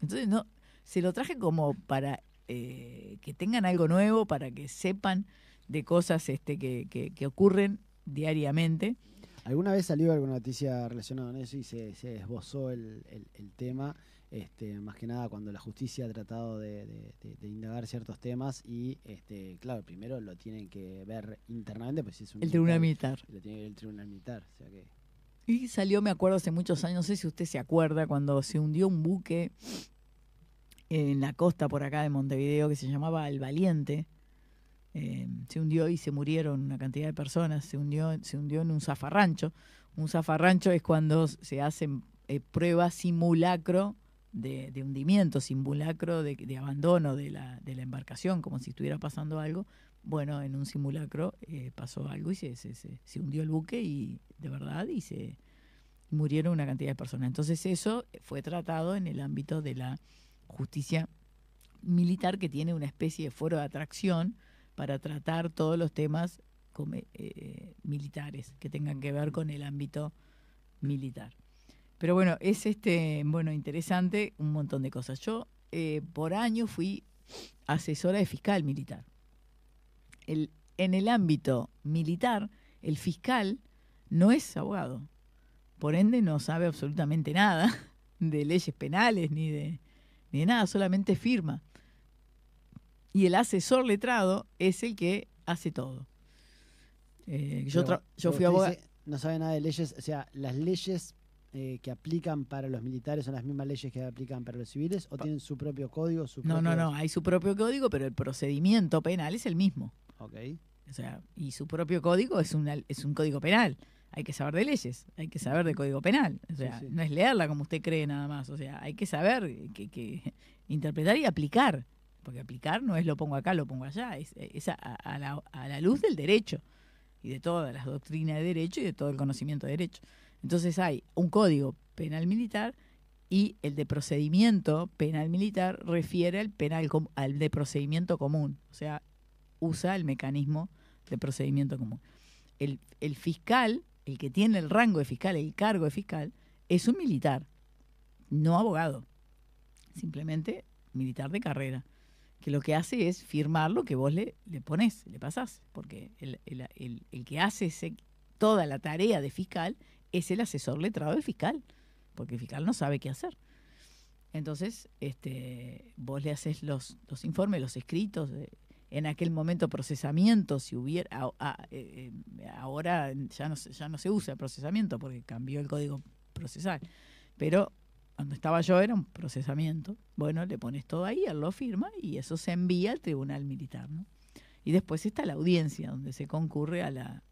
A: Entonces no, se lo traje como para que tengan algo nuevo, para que sepan de cosas que ocurren diariamente.
B: ¿Alguna vez salió alguna noticia relacionada con eso y se esbozó el tema? Más que nada cuando la justicia ha tratado de indagar ciertos temas y, claro, primero lo tienen que ver internamente, pues si es un
A: El tribunal militar.
B: lo tiene que ver el tribunal militar, o sea que...
A: Y salió, me acuerdo, hace muchos años, no sé si usted se acuerda, cuando se hundió un buque en la costa por acá de Montevideo que se llamaba El Valiente. Se hundió y se murieron una cantidad de personas. Se hundió en un zafarrancho. Un zafarrancho es cuando se hacen pruebas simulacro de hundimiento, simulacro de abandono de la embarcación, como si estuviera pasando algo, bueno, en un simulacro pasó algo y se hundió el buque y de verdad y se murieron una cantidad de personas. Entonces eso fue tratado en el ámbito de la justicia militar, que tiene una especie de foro de atracción para tratar todos los temas militares que tengan que ver con el ámbito militar. Pero bueno, es interesante un montón de cosas. Yo por años fui asesora de fiscal militar. En el ámbito militar, el fiscal no es abogado. Por ende, no sabe absolutamente nada de leyes penales ni de nada, solamente firma. Y el asesor letrado es el que hace todo. Yo fui abogado.
B: No sabe nada de leyes, o sea, las leyes que aplican para los militares son las mismas leyes que aplican para los civiles, o tienen su propio código.
A: No, hay su propio código, pero el procedimiento penal es el mismo.
B: Okay.
A: O sea, y su propio código es un código penal. Hay que saber de leyes, hay que saber de código penal. O sea, no es leerla como usted cree nada más. O sea, hay que saber que interpretar y aplicar. Porque aplicar no es lo pongo acá, lo pongo allá. Es a la luz del derecho y de todas las doctrinas de derecho y de todo el conocimiento de derecho. Entonces hay un código penal militar y el de procedimiento penal militar refiere al de procedimiento común. O sea, usa el mecanismo de procedimiento común. El fiscal, el que tiene el rango de fiscal, el cargo de fiscal, es un militar, no abogado, simplemente militar de carrera, que lo que hace es firmar lo que vos le ponés, le pasás, porque el que hace toda la tarea de fiscal es el asesor letrado del fiscal, porque el fiscal no sabe qué hacer. Entonces, vos le haces los informes, los escritos, en aquel momento procesamiento, si hubiera, ahora ya no se usa procesamiento porque cambió el código procesal, pero cuando estaba yo era un procesamiento. Bueno, le pones todo ahí, él lo firma y eso se envía al tribunal militar, ¿no? Y después está la audiencia, donde se concurre a la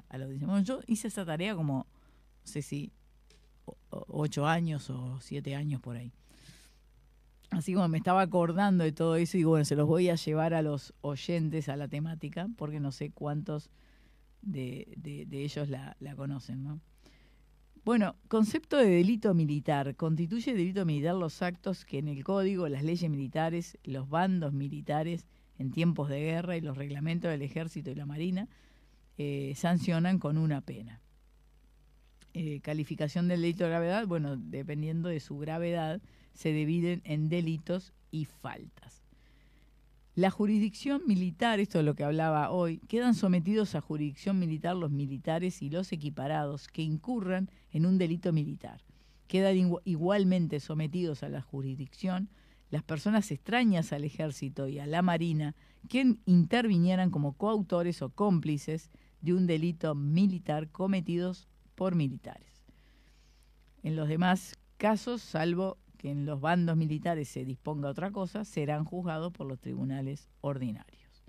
A: audiencia. Bueno, yo hice esa tarea como, no sé si 8 años o 7 años por ahí. Así como me estaba acordando de todo eso, y bueno, se los voy a llevar a los oyentes a la temática, porque no sé cuántos de ellos la conocen, ¿no? Bueno, concepto de delito militar. Constituye delito militar los actos que en el Código, las leyes militares, los bandos militares en tiempos de guerra y los reglamentos del Ejército y la Marina sancionan con una pena. Calificación del delito de gravedad, bueno, dependiendo de su gravedad, se dividen en delitos y faltas. La jurisdicción militar, esto es lo que hablaba hoy, quedan sometidos a jurisdicción militar los militares y los equiparados que incurran en un delito militar. Quedan igualmente sometidos a la jurisdicción las personas extrañas al ejército y a la marina que intervinieran como coautores o cómplices de un delito militar cometidos por militares. En los demás casos, salvo que en los bandos militares se disponga otra cosa, serán juzgados por los tribunales ordinarios.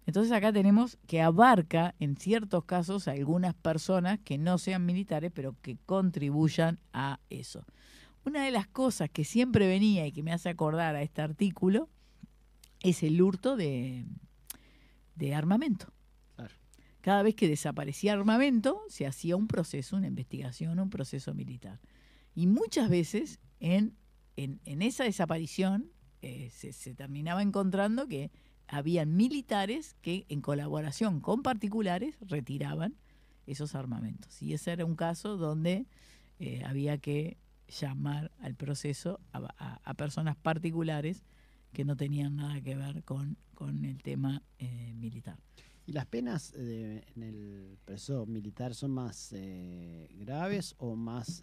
A: Entonces acá tenemos que abarca en ciertos casos a algunas personas que no sean militares, pero que contribuyan a eso. Una de las cosas que siempre venía y que me hace acordar a este artículo es el hurto de armamento. Claro. Cada vez que desaparecía armamento, se hacía un proceso, una investigación, un proceso militar. Y muchas veces en esa desaparición se terminaba encontrando que habían militares que en colaboración con particulares retiraban esos armamentos. Y ese era un caso donde había que llamar al proceso a personas particulares que no tenían nada que ver con el tema militar.
B: ¿Y las penas en el proceso militar son más graves o más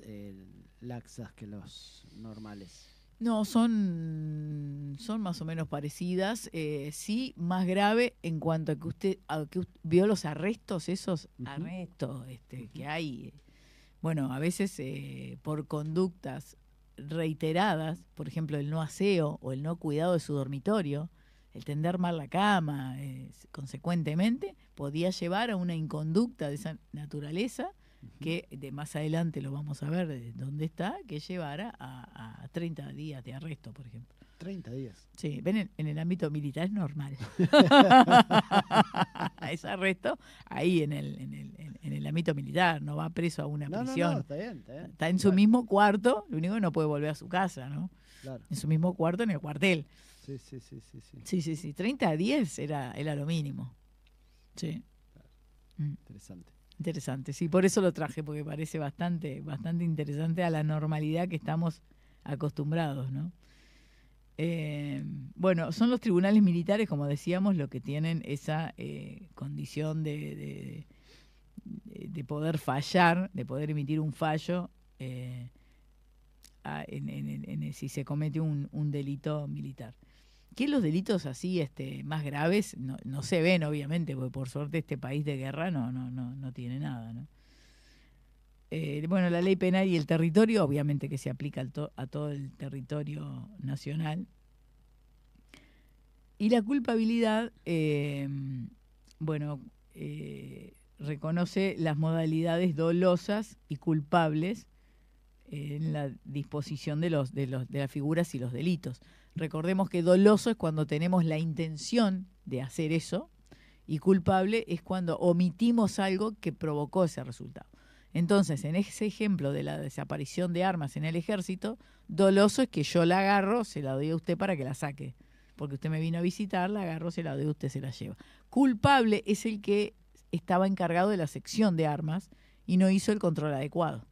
B: laxas que los normales?
A: No, son más o menos parecidas. Sí, más grave en cuanto a que usted vio los arrestos, esos arrestos que hay. Bueno, a veces por conductas reiteradas, por ejemplo, el no aseo o el no cuidado de su dormitorio, el tender mal la cama, consecuentemente, podía llevar a una inconducta de esa naturaleza que de más adelante lo vamos a ver de dónde está, que llevara a 30 días de arresto, por ejemplo.
B: 30 días.
A: Sí, ven, en el ámbito militar es normal. Es arresto ahí en el ámbito militar, no va preso a una prisión.
B: No, está bien, está bien.
A: Está en su mismo cuarto, lo único que no puede volver a su casa, ¿no?
B: Claro.
A: En su mismo cuarto, en el cuartel.
B: Sí, sí, sí, sí, sí.
A: Sí. 30 a 10 era lo mínimo. Sí.
B: Claro.
A: Mm.
B: Interesante.
A: Interesante, sí, por eso lo traje, porque parece bastante interesante a la normalidad que estamos acostumbrados, ¿no? Bueno, son los tribunales militares, como decíamos, los que tienen esa condición de poder fallar, de poder emitir un fallo si se comete un delito militar. Que los delitos así más graves no se ven, obviamente, porque por suerte este país de guerra no tiene nada, ¿no? Bueno, la ley penal y el territorio, obviamente que se aplica a todo el territorio nacional. Y la culpabilidad, reconoce las modalidades dolosas y culpables en la disposición de las figuras y los delitos. Recordemos que doloso es cuando tenemos la intención de hacer eso y culpable es cuando omitimos algo que provocó ese resultado. Entonces, en ese ejemplo de la desaparición de armas en el ejército, doloso es que yo la agarro, se la doy a usted para que la saque. Porque usted me vino a visitar, la agarro, se la doy a usted, se la lleva. Culpable es el que estaba encargado de la sección de armas y no hizo el control adecuado.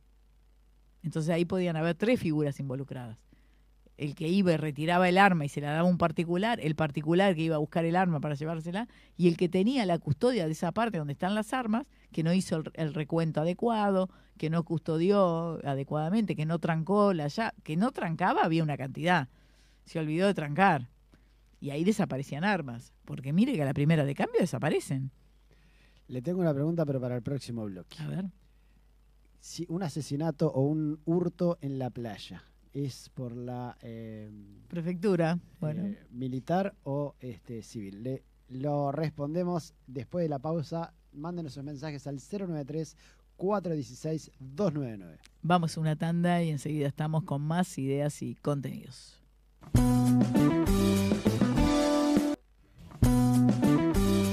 A: Entonces ahí podían haber 3 figuras involucradas. El que iba y retiraba el arma y se la daba a un particular, el particular que iba a buscar el arma para llevársela, y el que tenía la custodia de esa parte donde están las armas, que no hizo el recuento adecuado, que no custodió adecuadamente, que no trancó la llave, que no trancaba, había una cantidad. Se olvidó de trancar. Y ahí desaparecían armas. Porque mire que a la primera de cambio desaparecen.
B: Le tengo una pregunta, pero para el próximo bloque.
A: A ver.
B: Si un asesinato o un hurto en la playa es por la
A: prefectura, bueno,
B: militar o civil. Lo respondemos después de la pausa. Mándenos sus mensajes al 093-416-299.
A: Vamos a una tanda y enseguida estamos con más ideas y contenidos.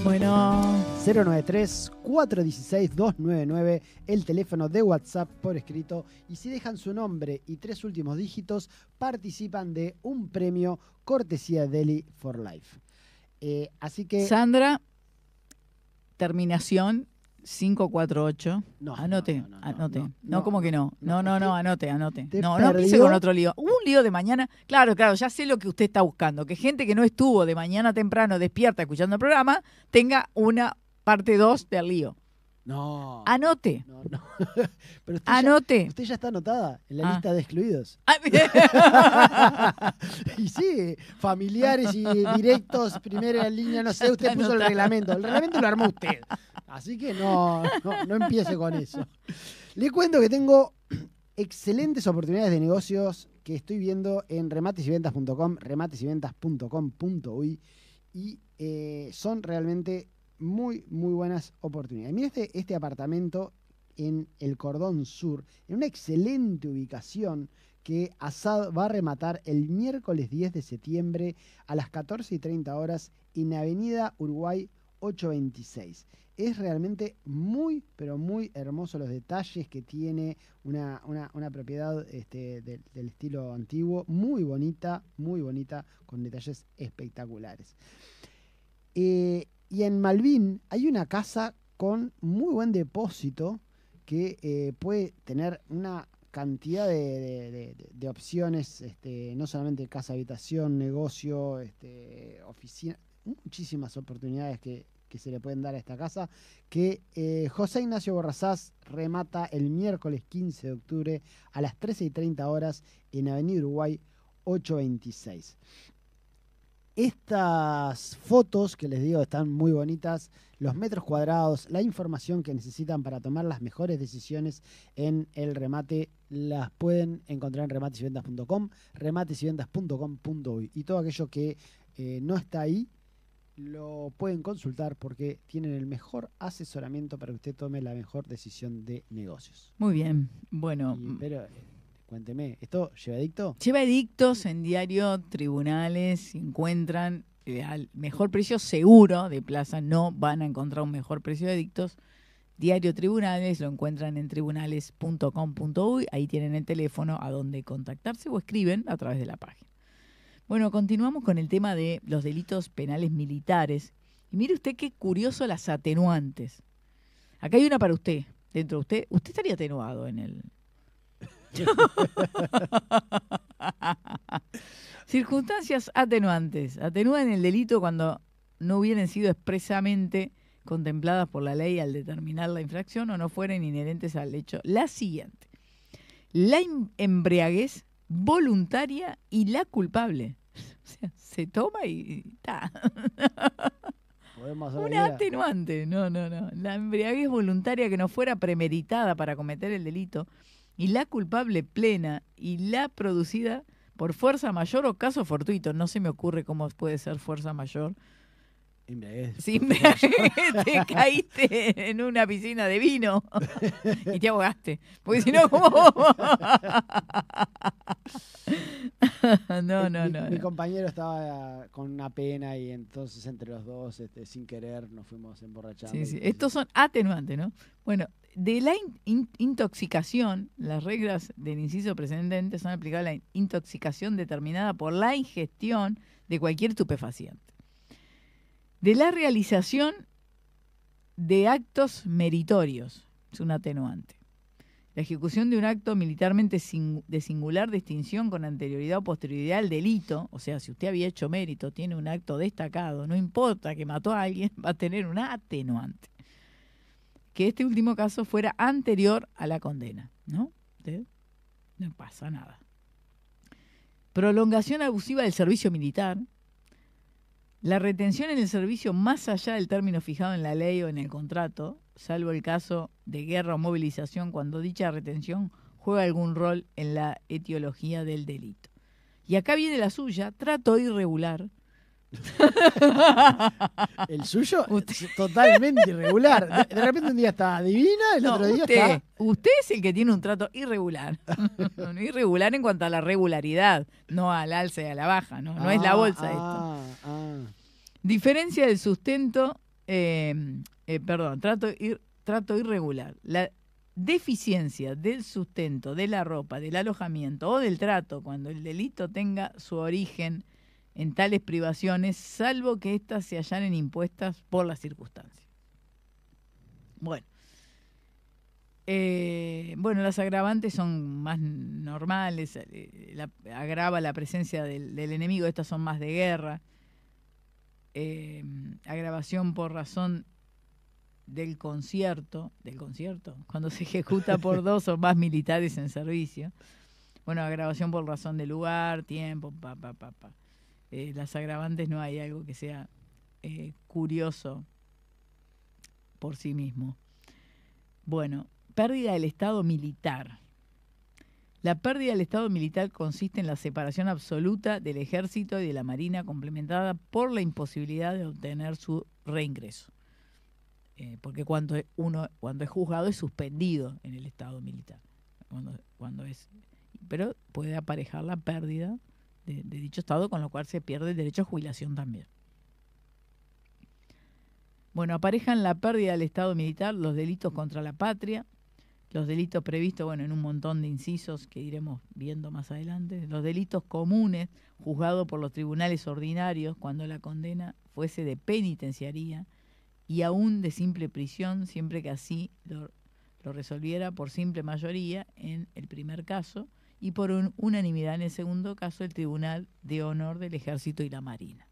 A: Bueno,
B: 093-416-299, el teléfono de WhatsApp por escrito. Y si dejan su nombre y 3 últimos dígitos, participan de un premio cortesía Deli for Life. Así que...
A: Sandra, terminación 548.
B: No,
A: anote. No, ¿cómo que no? No, anote. No
B: perdió.
A: empiece con otro lío. Un lío de mañana. Claro, ya sé lo que usted está buscando. Que gente que no estuvo de mañana temprano despierta escuchando el programa tenga una parte 2 del lío.
B: No.
A: Anote.
B: No. Pero
A: anote.
B: Usted ya está anotada en la lista de excluidos. Y sí, familiares y directos, primera línea, no sé, usted puso el reglamento. El reglamento lo armó usted. Así que no empiece con eso. Le cuento que tengo excelentes oportunidades de negocios que estoy viendo en rematesyventas.com, rematesyventas.com.uy y son realmente muy, muy buenas oportunidades. Mira este apartamento en el Cordón Sur, en una excelente ubicación que Asad va a rematar el miércoles 10 de septiembre a las 14:30 horas en Avenida Uruguay 826. Es realmente muy, pero muy hermoso los detalles que tiene, una propiedad del estilo antiguo, muy bonita, con detalles espectaculares. Y en Malvin hay una casa con muy buen depósito que puede tener una cantidad de opciones, no solamente casa, habitación, negocio, oficina, muchísimas oportunidades que se le pueden dar a esta casa, que José Ignacio Borrazás remata el miércoles 15 de octubre a las 13:30 horas en Avenida Uruguay 826. Estas fotos que les digo están muy bonitas, los metros cuadrados, la información que necesitan para tomar las mejores decisiones en el remate, las pueden encontrar en rematesyventas.com, rematesyventas.com.uy. Y todo aquello que no está ahí, lo pueden consultar porque tienen el mejor asesoramiento para que usted tome la mejor decisión de negocios.
A: Muy bien, bueno.
B: Pero Cuénteme, ¿esto lleva edicto?
A: Lleva edictos en diario, tribunales, si encuentran al mejor precio seguro de plaza, no van a encontrar un mejor precio de edictos. Diario Tribunales, lo encuentran en tribunales.com.uy, ahí tienen el teléfono a donde contactarse o escriben a través de la página. Bueno, continuamos con el tema de los delitos penales militares. Y mire usted qué curioso las atenuantes. Acá hay una para usted, dentro de usted. Usted estaría atenuado en el... Circunstancias atenuantes. Atenúan el delito cuando no hubieran sido expresamente contempladas por la ley al determinar la infracción o no fueran inherentes al hecho. La siguiente: la embriaguez voluntaria y la culpable. O sea, se toma y está. Una atenuante. No. La embriaguez voluntaria que no fuera premeditada para cometer el delito y la culpable plena y la producida por fuerza mayor o caso fortuito. No se me ocurre cómo puede ser fuerza mayor. Sí, te caíste en una piscina de vino y te ahogaste. Porque si no, ¿cómo?
B: Mi compañero estaba con una pena y entonces entre los dos, sin querer, nos fuimos emborrachando.
A: Sí. Estos son atenuantes, ¿no? Bueno, de la intoxicación, las reglas del inciso precedente son aplicables a la intoxicación determinada por la ingestión de cualquier estupefaciente. De la realización de actos meritorios, es un atenuante. La ejecución de un acto militarmente de singular distinción con anterioridad o posterioridad al delito, o sea, si usted había hecho mérito, tiene un acto destacado, no importa que mató a alguien, va a tener un atenuante. Que este último caso fuera anterior a la condena, ¿no? No pasa nada. Prolongación abusiva del servicio militar. La retención en el servicio más allá del término fijado en la ley o en el contrato, salvo el caso de guerra o movilización, cuando dicha retención juega algún rol en la etiología del delito. Y acá viene la suya, trato irregular.
B: El suyo es totalmente irregular. De repente un día está divina, el otro día está...
A: Usted es el que tiene un trato irregular. Irregular en cuanto a la regularidad, no al alza y a la baja, no es la bolsa esto. Diferencia del sustento, trato irregular. La deficiencia del sustento, de la ropa, del alojamiento o del trato cuando el delito tenga su origen en tales privaciones, salvo que éstas se hallaran impuestas por las circunstancias. Bueno, las agravantes son más normales, agrava la presencia del enemigo, estas son más de guerra. Agravación por razón del concierto, cuando se ejecuta por dos o más militares en servicio. Bueno, agravación por razón de lugar, tiempo, las agravantes no hay algo que sea curioso por sí mismo. Bueno, pérdida del Estado militar. La pérdida del Estado militar consiste en la separación absoluta del Ejército y de la Marina, complementada por la imposibilidad de obtener su reingreso. Porque cuando es juzgado es suspendido en el Estado militar. Pero puede aparejar la pérdida de dicho Estado, con lo cual se pierde el derecho a jubilación también. Bueno, aparejan la pérdida del Estado militar, los delitos contra la patria, los delitos previstos, en un montón de incisos que iremos viendo más adelante, los delitos comunes juzgados por los tribunales ordinarios cuando la condena fuese de penitenciaría y aún de simple prisión, siempre que así lo resolviera por simple mayoría en el primer caso y por unanimidad en el segundo caso el Tribunal de Honor del Ejército y la Marina.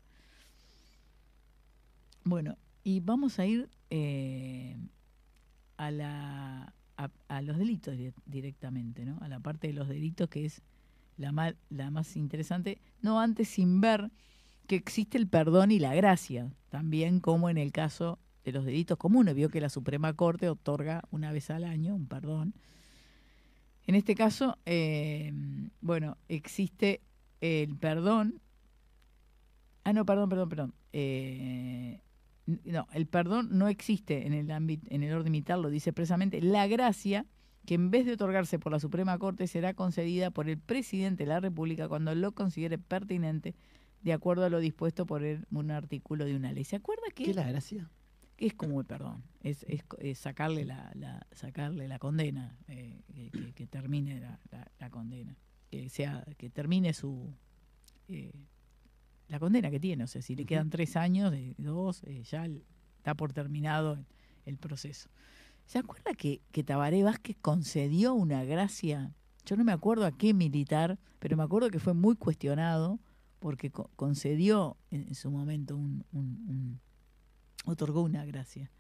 A: Bueno, y vamos a ir a los delitos directamente, ¿no? A la parte de los delitos que es la más interesante, no antes sin ver que existe el perdón y la gracia, también como en el caso de los delitos comunes. Vio que la Suprema Corte otorga una vez al año un perdón. En este caso, existe el perdón. Perdón. El perdón no existe en el orden militar, lo dice expresamente. La gracia, que en vez de otorgarse por la Suprema Corte será concedida por el presidente de la República cuando lo considere pertinente de acuerdo a lo dispuesto por un artículo de una ley. ¿Se acuerda que
B: ¿Qué es la gracia?
A: es como el perdón? Es sacarle sacarle la condena, que termine la condena, que termine la condena que tiene. O sea, si le quedan 3 años, 2, ya está por terminado el proceso. ¿Se acuerda que Tabaré Vázquez concedió una gracia? Yo no me acuerdo a qué militar, pero me acuerdo que fue muy cuestionado porque concedió en su momento otorgó una gracia.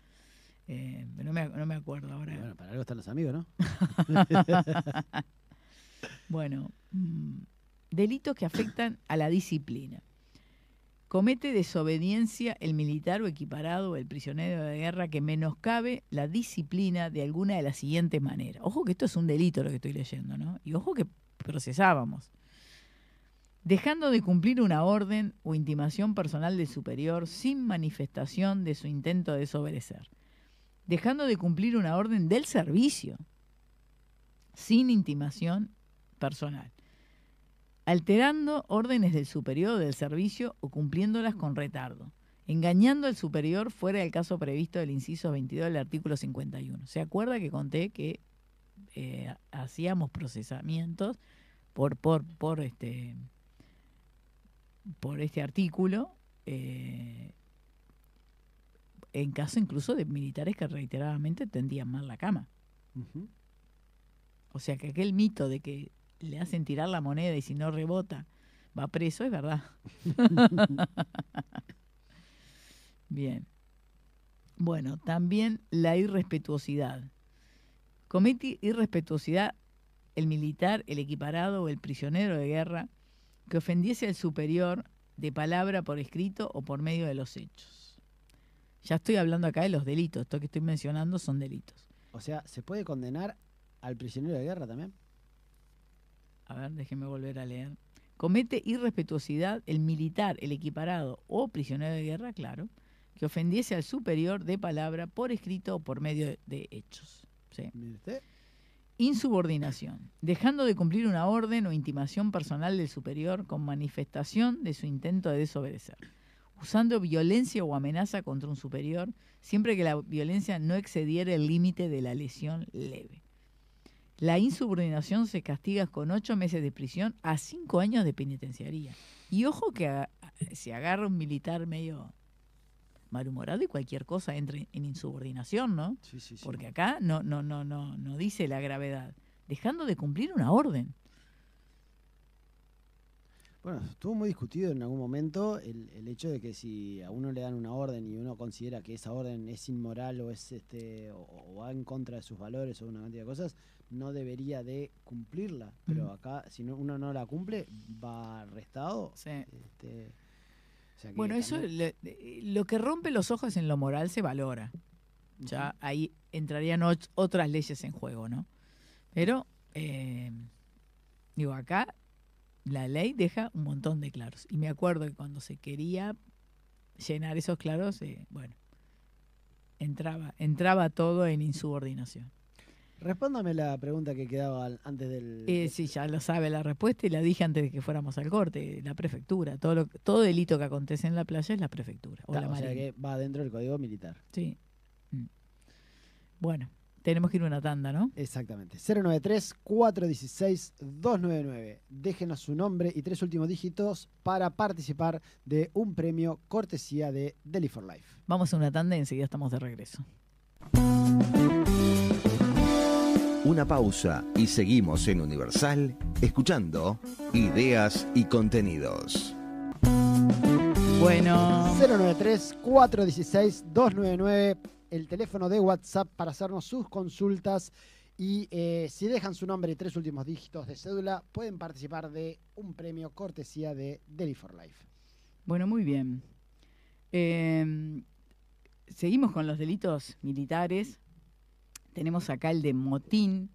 A: Pero no me acuerdo ahora.
B: Bueno, para algo están los amigos, ¿no?
A: Bueno, delitos que afectan a la disciplina. Comete desobediencia el militar o equiparado o el prisionero de guerra que menoscabe la disciplina de alguna de las siguientes maneras. Ojo que esto es un delito lo que estoy leyendo, ¿no? Y ojo que procesábamos. Dejando de cumplir una orden o intimación personal del superior sin manifestación de su intento de desobedecer. Dejando de cumplir una orden del servicio sin intimación personal. Alterando órdenes del superior o del servicio o cumpliéndolas con retardo. Engañando al superior fuera del caso previsto del inciso 22 del artículo 51. ¿Se acuerda que conté que hacíamos procesamientos por este artículo en caso incluso de militares que reiteradamente tendían mal la cama?
B: Uh-huh.
A: O sea que aquel mito de que le hacen tirar la moneda y si no rebota va preso es verdad. Bien. Bueno, también la irrespetuosidad. Comete irrespetuosidad el militar, el equiparado o el prisionero de guerra que ofendiese al superior de palabra, por escrito o por medio de los hechos. Ya estoy hablando acá de los delitos. Esto que estoy mencionando son delitos.
B: O sea, ¿se puede condenar al prisionero de guerra también?
A: A ver, déjeme volver a leer. Comete irrespetuosidad el militar, el equiparado o prisionero de guerra, claro, que ofendiese al superior de palabra, por escrito o por medio de hechos. ¿Sí?
B: ¿Mire usted?
A: Insubordinación. Dejando de cumplir una orden o intimación personal del superior con manifestación de su intento de desobedecer. Usando violencia o amenaza contra un superior, siempre que la violencia no excediera el límite de la lesión leve. La insubordinación se castiga con 8 meses de prisión a 5 años de penitenciaría. Y ojo que se agarra un militar medio malhumorado y cualquier cosa entra en insubordinación, ¿no?
B: Sí, sí, sí.
A: Porque acá no dice la gravedad. Dejando de cumplir una orden.
B: Bueno, estuvo muy discutido en algún momento el hecho de que si a uno le dan una orden y uno considera que esa orden es inmoral o es o va en contra de sus valores o una cantidad de cosas, no debería de cumplirla. Pero acá, si uno no la cumple, va arrestado.
A: Sí.
B: O sea que
A: Bueno, eso lo que rompe los ojos en lo moral se valora. Ya ahí entrarían otras leyes en juego, ¿no? Pero, digo, acá la ley deja un montón de claros. Y me acuerdo que cuando se quería llenar esos claros, bueno, entraba todo en insubordinación.
B: Respóndame la pregunta que quedaba antes del...
A: Sí, ya lo sabe la respuesta y la dije antes de que fuéramos al corte. La prefectura. Todo delito que acontece en la playa es la prefectura. O la
B: o sea
A: marina.
B: que va dentro del código militar.
A: Sí. Bueno, tenemos que ir a una tanda, ¿no?
B: Exactamente. 093-416-299. Déjenos su nombre y 3 últimos dígitos para participar de un premio cortesía de Deli for Life.
A: Vamos a una tanda y enseguida estamos de regreso.
C: Una pausa y seguimos en Universal escuchando Ideas y Contenidos.
A: Bueno.
B: 093-416-299. El teléfono de WhatsApp para hacernos sus consultas y si dejan su nombre y 3 últimos dígitos de cédula pueden participar de un premio cortesía de Deli for Life.
A: Bueno, muy bien. Seguimos con los delitos militares. Tenemos acá el de motín.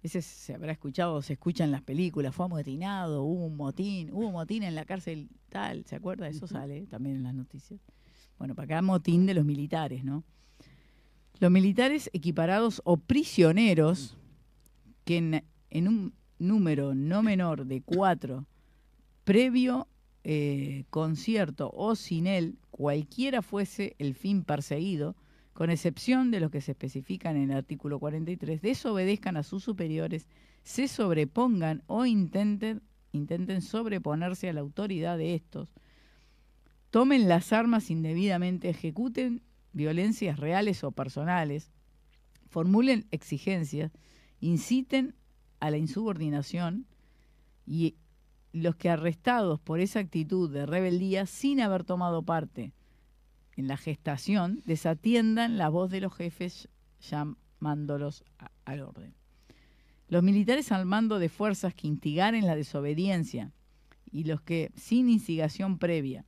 A: Ese se habrá escuchado, se escucha en las películas. Fue amotinado, hubo motín en la cárcel tal. ¿Se acuerda? Eso sale también en las noticias. Bueno, para acá motín de los militares, ¿no? Los militares equiparados o prisioneros que en un número no menor de 4, previo concierto o sin él, cualquiera fuese el fin perseguido, con excepción de los que se especifican en el artículo 43, desobedezcan a sus superiores, se sobrepongan o intenten sobreponerse a la autoridad de estos, tomen las armas indebidamente, ejecuten violencias reales o personales, formulen exigencias, inciten a la insubordinación, y los que arrestados por esa actitud de rebeldía sin haber tomado parte en la gestación desatiendan la voz de los jefes llamándolos al orden. Los militares al mando de fuerzas que instigaren la desobediencia y los que sin instigación previa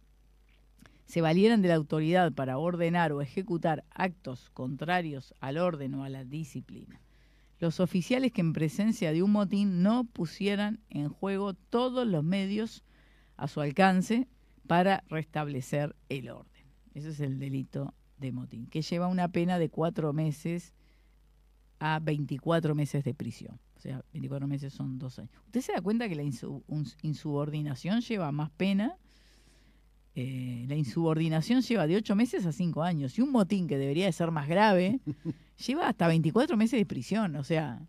A: se valieran de la autoridad para ordenar o ejecutar actos contrarios al orden o a la disciplina. Los oficiales que en presencia de un motín no pusieran en juego todos los medios a su alcance para restablecer el orden. Ese es el delito de motín, que lleva una pena de 4 meses a 24 meses de prisión. O sea, 24 meses son 2 años. ¿Usted se da cuenta que la insubordinación lleva más pena? La insubordinación lleva de 8 meses a 5 años. Y un motín que debería de ser más grave lleva hasta 24 meses de prisión. O sea,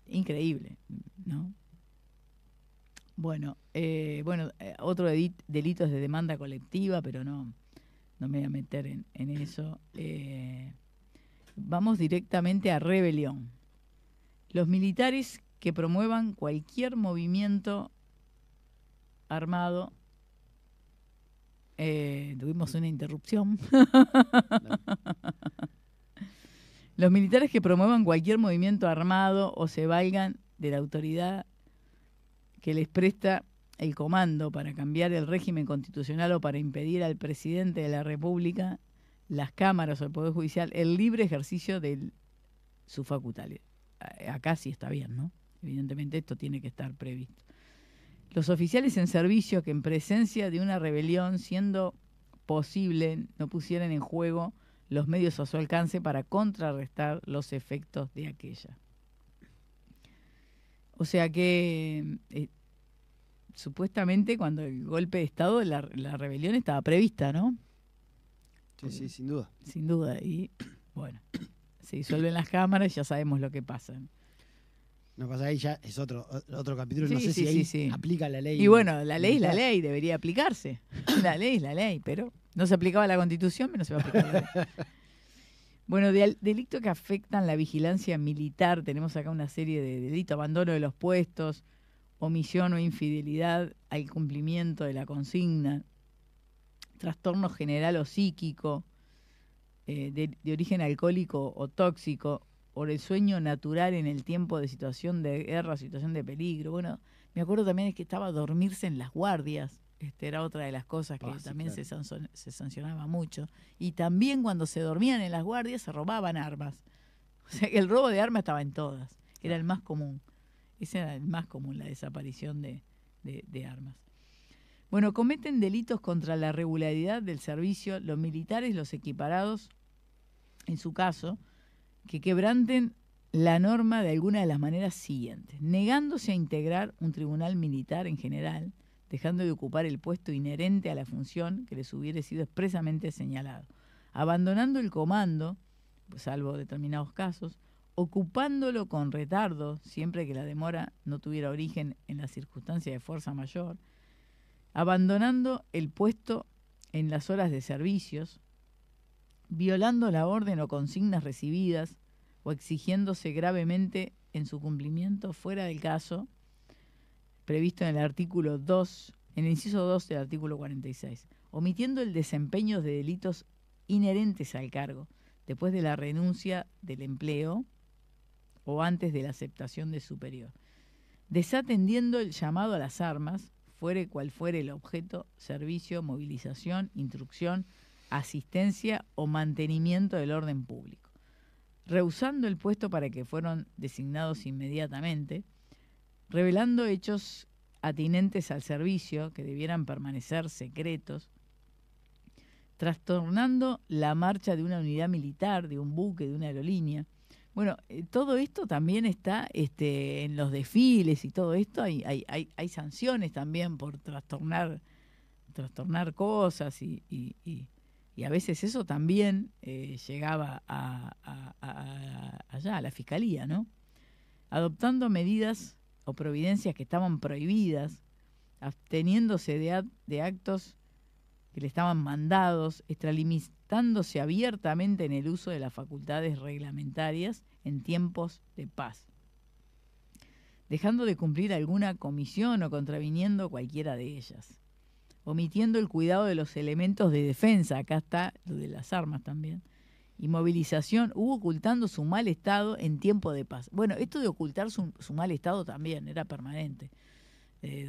A: increíble, ¿no? Bueno, otro delito es de demanda colectiva, pero no me voy a meter en eso. Vamos directamente a rebelión. Los militares que promuevan cualquier movimiento armado. Tuvimos una interrupción. Los militares que promuevan cualquier movimiento armado o se valgan de la autoridad que les presta el comando para cambiar el régimen constitucional o para impedir al presidente de la República, las cámaras o el Poder Judicial el libre ejercicio de sus facultades. Acá sí está bien, ¿no? Evidentemente esto tiene que estar previsto. Los oficiales en servicio que en presencia de una rebelión, siendo posible, no pusieran en juego los medios a su alcance para contrarrestar los efectos de aquella. O sea que supuestamente cuando el golpe de Estado, la rebelión estaba prevista, ¿no?
B: Sí, sin duda.
A: Sin duda. Y bueno, se disuelven las cámaras y ya sabemos lo que pasa.
B: No pasa, ahí ya es otro capítulo,
A: Sí,
B: no sé
A: sí,
B: si ahí aplica la ley.
A: Y bueno, la ley es la ley, debería aplicarse. La ley es la ley, pero no se aplicaba la Constitución, menos se va a aplicar la ley. Bueno, delitos que afectan la vigilancia militar, tenemos acá una serie de delitos: abandono de los puestos, omisión o infidelidad al cumplimiento de la consigna, trastorno general o psíquico, de origen alcohólico o tóxico, por el sueño natural en el tiempo de situación de guerra, situación de peligro. Bueno, me acuerdo también es que estaba dormirse en las guardias. Era otra de las cosas que también claro, se sancionaba mucho. Y también cuando se dormían en las guardias se robaban armas. O sea que el robo de armas estaba en todas. Era el más común. Ese era el más común, la desaparición de armas. Bueno, cometen delitos contra la regularidad del servicio los militares, los equiparados, en su caso, que quebranten la norma de alguna de las maneras siguientes: negándose a integrar un tribunal militar en general, dejando de ocupar el puesto inherente a la función que les hubiera sido expresamente señalado, abandonando el comando, salvo determinados casos, ocupándolo con retardo, siempre que la demora no tuviera origen en la circunstancia de fuerza mayor, abandonando el puesto en las horas de servicios, violando la orden o consignas recibidas o exigiéndose gravemente en su cumplimiento fuera del caso previsto en el artículo 2, en el inciso 2 del artículo 46, omitiendo el desempeño de delitos inherentes al cargo después de la renuncia del empleo o antes de la aceptación de superior, desatendiendo el llamado a las armas, fuere cual fuere el objeto, servicio, movilización, instrucción, asistencia o mantenimiento del orden público, rehusando el puesto para que fueron designados inmediatamente, revelando hechos atinentes al servicio que debieran permanecer secretos, trastornando la marcha de una unidad militar, de un buque, de una aerolínea, Bueno, todo esto también está en los desfiles y todo esto. Hay sanciones también por trastornar cosas y a veces eso también llegaba allá, a la fiscalía, ¿no? Adoptando medidas o providencias que estaban prohibidas, absteniéndose de actos que le estaban mandados, extralimitándose abiertamente en el uso de las facultades reglamentarias en tiempos de paz, dejando de cumplir alguna comisión o contraviniendo cualquiera de ellas, omitiendo el cuidado de los elementos de defensa, acá está lo de las armas también, y movilización, ocultando su mal estado en tiempo de paz. Bueno, esto de ocultar su mal estado también era permanente.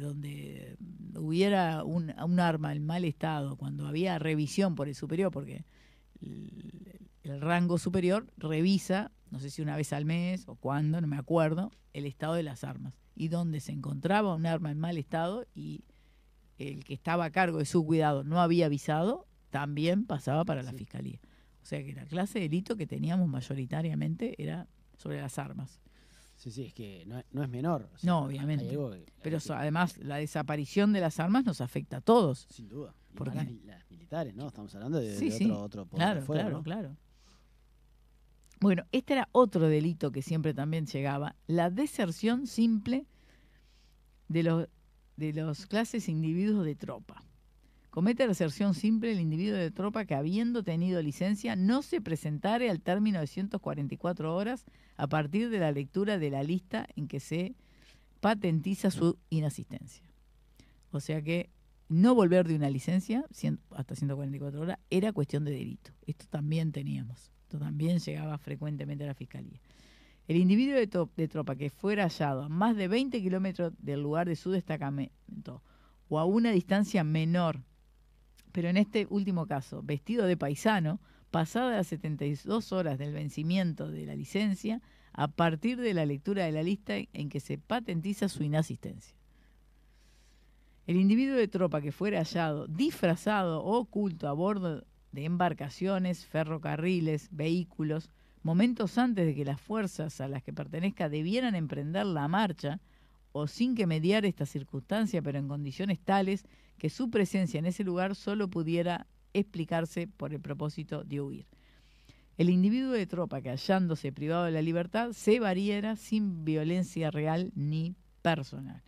A: Donde hubiera un arma en mal estado, cuando había revisión por el superior, porque el rango superior revisa, no sé si una vez al mes o cuándo, no me acuerdo, el estado de las armas. Y donde se encontraba un arma en mal estado y el que estaba a cargo de su cuidado no había avisado, también pasaba para la fiscalía. O sea que la clase de delito que teníamos mayoritariamente era sobre las armas.
B: Sí, es que no es menor. O sea,
A: no, obviamente. Pero además la desaparición de las armas nos afecta a todos.
B: Sin duda. Y
A: porque
B: las militares, ¿no? Estamos hablando de otro poder
A: claro,
B: de fuego,
A: claro,
B: ¿no?
A: claro. Bueno, este era otro delito que siempre también llegaba, la deserción simple de los clases individuos de tropa. Comete deserción simple el individuo de tropa que, habiendo tenido licencia, no se presentare al término de 144 horas a partir de la lectura de la lista en que se patentiza su inasistencia. O sea que no volver de una licencia hasta 144 horas era cuestión de delito. Esto también teníamos. Esto también llegaba frecuentemente a la fiscalía. El individuo de tropa que fuera hallado a más de 20 kilómetros del lugar de su destacamento o a una distancia menor, pero en este último caso, vestido de paisano, pasadas las 72 horas del vencimiento de la licencia, a partir de la lectura de la lista en que se patentiza su inasistencia. El individuo de tropa que fuera hallado disfrazado o oculto a bordo de embarcaciones, ferrocarriles, vehículos, momentos antes de que las fuerzas a las que pertenezca debieran emprender la marcha, o sin que mediara esta circunstancia, pero en condiciones tales que su presencia en ese lugar solo pudiera explicarse por el propósito de huir. El individuo de tropa que, hallándose privado de la libertad, se variera sin violencia real ni personal.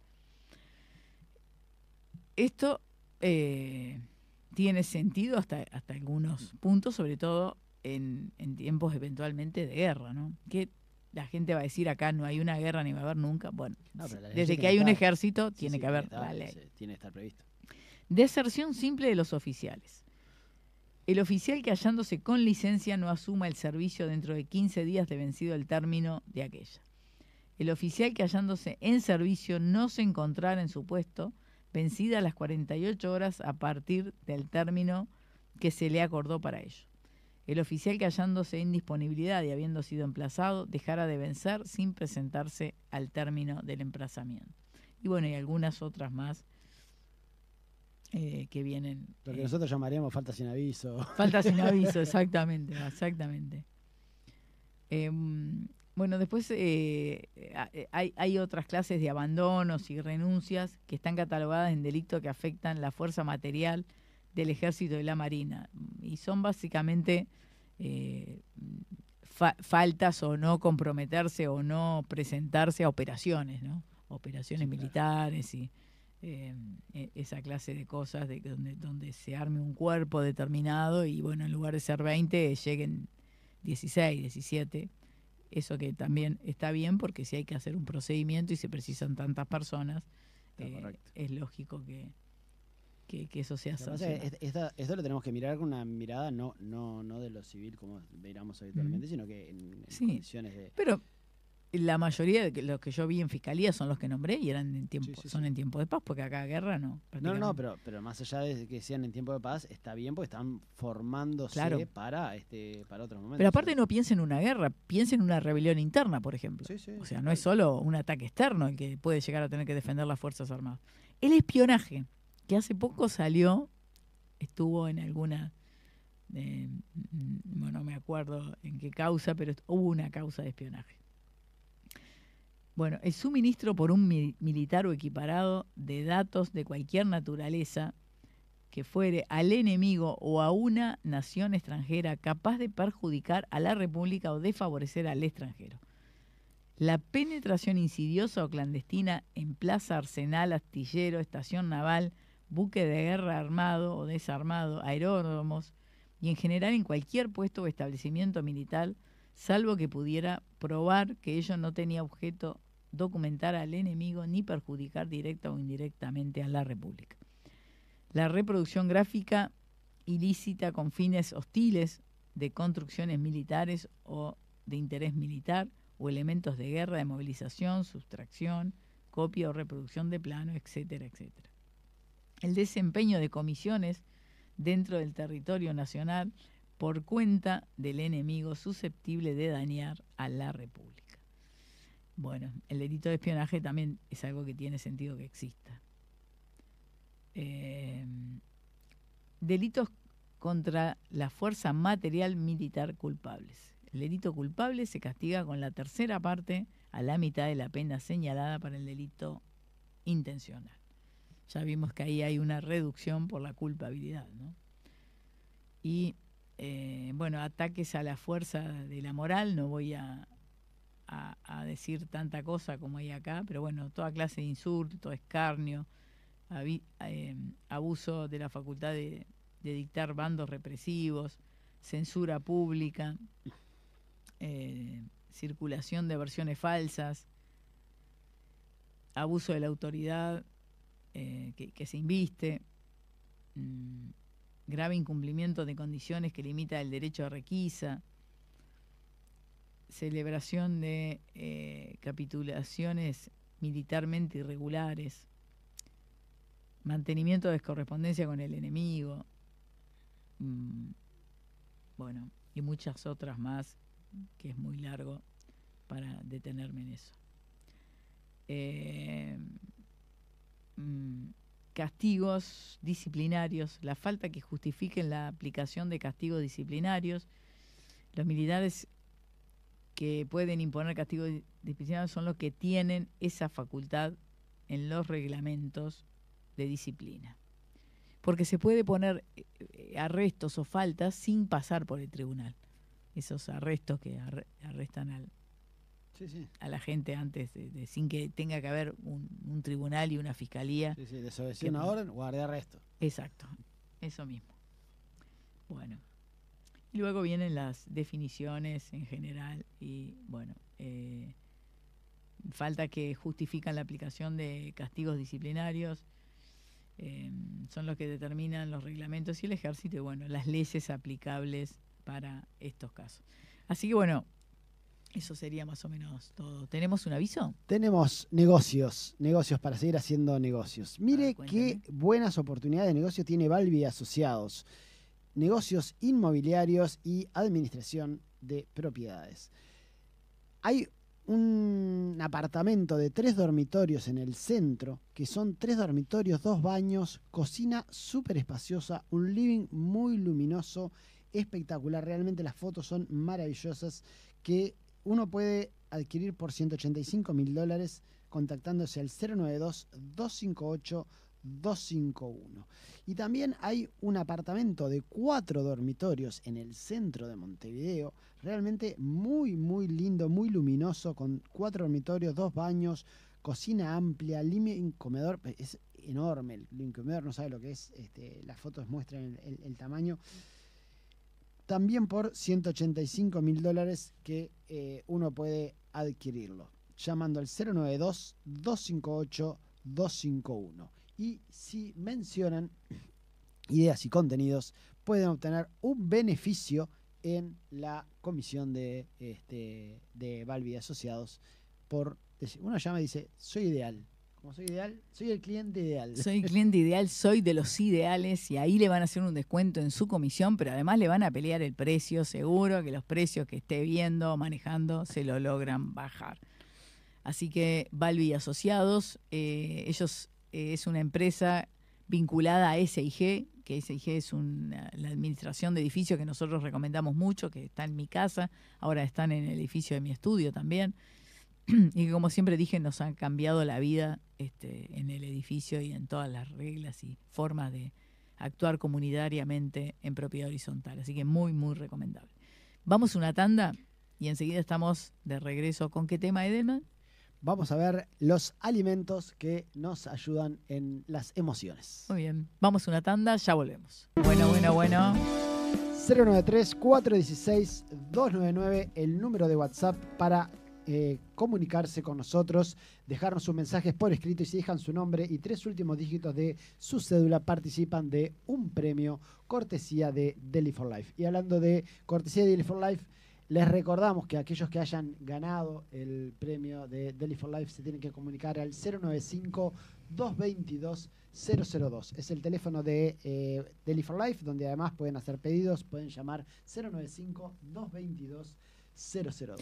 A: Esto tiene sentido hasta algunos puntos, sobre todo en tiempos eventualmente de guerra, ¿no? Que la gente va a decir acá no hay una guerra ni va a haber nunca. Bueno, desde que hay un ejército tiene que haber la ley.
B: Tiene que estar previsto.
A: Deserción simple de los oficiales. El oficial que, hallándose con licencia, no asuma el servicio dentro de 15 días de vencido el término de aquella. El oficial que, hallándose en servicio, no se encontrara en su puesto, vencida las 48 horas a partir del término que se le acordó para ello. El oficial que, hallándose en disponibilidad y habiendo sido emplazado, dejara de vencer sin presentarse al término del emplazamiento. Y bueno, y algunas otras más que vienen.
B: Lo que nosotros llamaríamos falta sin aviso.
A: Falta sin aviso, exactamente. Bueno, después hay otras clases de abandonos y renuncias que están catalogadas en delitos que afectan la fuerza material del Ejército y la Marina. Y son básicamente faltas o no comprometerse o no presentarse a operaciones, ¿no? Operaciones militares y esa clase de cosas donde se arme un cuerpo determinado y bueno, en lugar de ser 20 lleguen 16, 17. Eso que también está bien porque si hay que hacer un procedimiento y se precisan tantas personas, es lógico que eso sea sancionado.
B: Esto lo tenemos que mirar con una mirada no de lo civil como miramos habitualmente, sino que en condiciones de...
A: Pero la mayoría de los que yo vi en fiscalía son los que nombré y eran en tiempo, en tiempo de paz, porque acá guerra no.
B: No, pero más allá de que sean en tiempo de paz, está bien porque están formándose para otros momentos.
A: Pero aparte no piensen en una guerra, piensen en una rebelión interna, por ejemplo. O sea, no es solo un ataque externo el que puede llegar a tener que defender las Fuerzas Armadas. El espionaje, que hace poco estuvo en alguna no me acuerdo en qué causa, pero hubo una causa de espionaje. Bueno, el suministro por un militar o equiparado de datos de cualquier naturaleza que fuere al enemigo o a una nación extranjera capaz de perjudicar a la República o de favorecer al extranjero. La penetración insidiosa o clandestina en plaza, arsenal, astillero, estación naval, buque de guerra armado o desarmado, aeródromos y en general en cualquier puesto o establecimiento militar, salvo que pudiera probar que ello no tenía objeto documentar al enemigo ni perjudicar directa o indirectamente a la República. La reproducción gráfica ilícita con fines hostiles de construcciones militares o de interés militar o elementos de guerra, de movilización, sustracción, copia o reproducción de plano, etcétera, etcétera. El desempeño de comisiones dentro del territorio nacional por cuenta del enemigo susceptible de dañar a la República. Bueno, el delito de espionaje también es algo que tiene sentido que exista. Delitos contra la fuerza material militar culpables. El delito culpable se castiga con la tercera parte a la mitad de la pena señalada para el delito intencional. Ya vimos que ahí hay una reducción por la culpabilidad, ¿no? Y, ataques a la fuerza de la moral, no voy a decir tanta cosa como hay acá, pero bueno, toda clase de insulto, escarnio, abuso de la facultad de dictar bandos represivos, censura pública, circulación de versiones falsas, abuso de la autoridad que se inviste, grave incumplimiento de condiciones que limita el derecho a requisa, celebración de capitulaciones militarmente irregulares, mantenimiento de correspondencia con el enemigo, y muchas otras más, que es muy largo para detenerme en eso. Castigos disciplinarios, la falta que justifiquen la aplicación de castigos disciplinarios. Los militares que pueden imponer castigos disciplinarios son los que tienen esa facultad en los reglamentos de disciplina. Porque se puede poner arrestos o faltas sin pasar por el tribunal. Esos arrestos que arrestan a la gente antes, sin que tenga que haber un tribunal y una fiscalía.
B: Sí, desobedeció una orden, guardia arresto.
A: Exacto, eso mismo. Bueno, y luego vienen las definiciones en general y, falta que justifican la aplicación de castigos disciplinarios. Son los que determinan los reglamentos y el ejército y las leyes aplicables para estos casos. Así que eso sería más o menos todo. ¿Tenemos un aviso?
B: Tenemos negocios para seguir haciendo negocios. Mire qué buenas oportunidades de negocio tiene Balbi Asociados. Negocios inmobiliarios y administración de propiedades. Hay un apartamento de 3 dormitorios en el centro, que son 3 dormitorios, 2 baños, cocina súper espaciosa, un living muy luminoso, espectacular. Realmente las fotos son maravillosas, que uno puede adquirir por $185.000 contactándose al 092-258-251. Y también hay un apartamento de 4 dormitorios en el centro de Montevideo, realmente muy, muy lindo, muy luminoso, con 4 dormitorios, 2 baños, cocina amplia, living, comedor, es enorme, el living comedor, no sabe lo que es, las fotos muestran el tamaño. También por $185.000 que uno puede adquirirlo, llamando al 092-258-251. Y si mencionan ideas y contenidos, pueden obtener un beneficio en la comisión de Balbi Asociados. Uno llama y dice, soy ideal. Como soy ideal, soy el cliente ideal.
A: Soy cliente ideal, soy de los ideales, y ahí le van a hacer un descuento en su comisión, pero además le van a pelear el precio. Seguro que los precios que esté viendo, manejando, se lo logran bajar. Así que Balbi Asociados, ellos es una empresa vinculada a SIG, que SIG es la administración de edificios que nosotros recomendamos mucho, que está en mi casa, ahora están en el edificio de mi estudio también, y que como siempre dije nos han cambiado la vida en el edificio y en todas las reglas y formas de actuar comunitariamente en propiedad horizontal. Así que muy, muy recomendable. Vamos a una tanda y enseguida estamos de regreso. ¿Con qué tema, Edelman?
B: Vamos a ver los alimentos que nos ayudan en las emociones.
A: Muy bien. Vamos a una tanda, ya volvemos. Bueno.
B: 093-416-299, el número de WhatsApp para comunicarse con nosotros, dejarnos sus mensajes por escrito y si dejan su nombre y 3 últimos dígitos de su cédula participan de un premio cortesía de Deli for Life. Y hablando de cortesía de Deli for Life, les recordamos que aquellos que hayan ganado el premio de Deli for Life se tienen que comunicar al 095-222-002. Es el teléfono de Deli for Life, donde además pueden hacer pedidos, pueden llamar 095-222-002.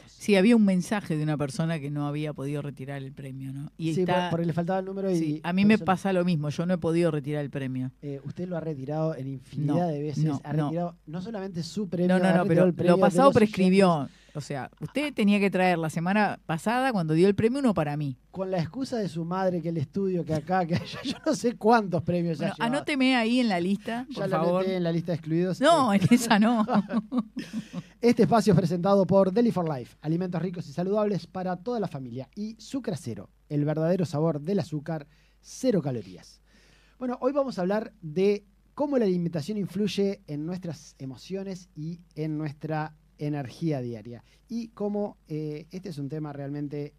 A: Sí, había un mensaje de una persona que no había podido retirar el premio, ¿no? Y
B: sí, porque le faltaba el número.
A: Sí, a mí me pasa lo mismo, yo no he podido retirar el premio.
B: Usted lo ha retirado en infinidad de veces. Ha retirado no solamente su premio,
A: pero lo pasado prescribió. O sea, usted tenía que traer la semana pasada, cuando dio el premio, uno para mí.
B: Con la excusa de su madre, que el estudio, que acá, que allá, yo no sé cuántos premios ya llevaba.
A: Anóteme ahí en la lista, por favor.
B: Ya anoté en la lista de excluidos.
A: No, en esa no.
B: Este espacio es presentado por Deli for Life, alimentos ricos y saludables para toda la familia. Y Sucra Cero, el verdadero sabor del azúcar, 0 calorías. Bueno, hoy vamos a hablar de cómo la alimentación influye en nuestras emociones y en nuestra energía diaria. Y como este es un tema realmente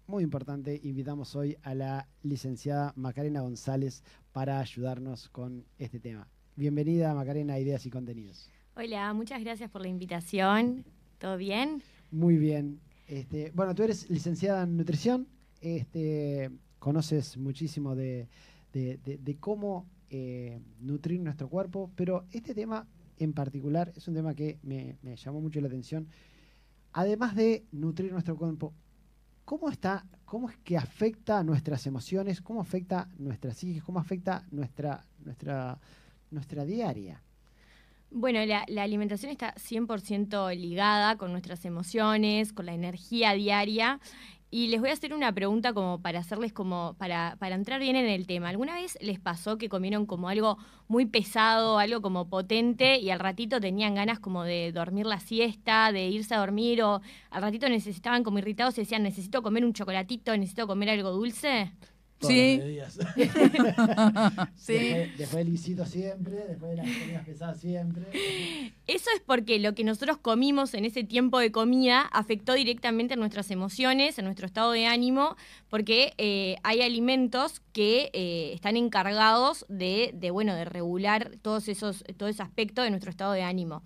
B: muy importante, invitamos hoy a la licenciada Macarena González para ayudarnos con este tema. Bienvenida, Macarena, a Ideas y Contenidos.
D: Hola, muchas gracias por la invitación. ¿Todo bien?
B: Muy bien. Bueno, tú eres licenciada en nutrición, conoces muchísimo de cómo nutrir nuestro cuerpo, pero este tema en particular es un tema que me llamó mucho la atención. Además de nutrir nuestro cuerpo, ¿cómo es que afecta nuestras emociones? ¿Cómo afecta nuestra psique? ¿Cómo afecta nuestra diaria?
D: Bueno, la alimentación está 100% ligada con nuestras emociones, con la energía diaria. Y les voy a hacer una pregunta como para hacerles para entrar bien en el tema. ¿Alguna vez les pasó que comieron como algo muy pesado, algo como potente y al ratito tenían ganas como de dormir la siesta, de irse a dormir o al ratito estaban como irritados y decían necesito comer un chocolatito, necesito comer algo dulce?
A: Sí.
B: Sí. Después del guisito siempre, después de las comidas pesadas siempre.
D: Eso es porque lo que nosotros comimos en ese tiempo de comida afectó directamente a nuestras emociones, a nuestro estado de ánimo, porque hay alimentos que están encargados de regular todo ese aspecto de nuestro estado de ánimo.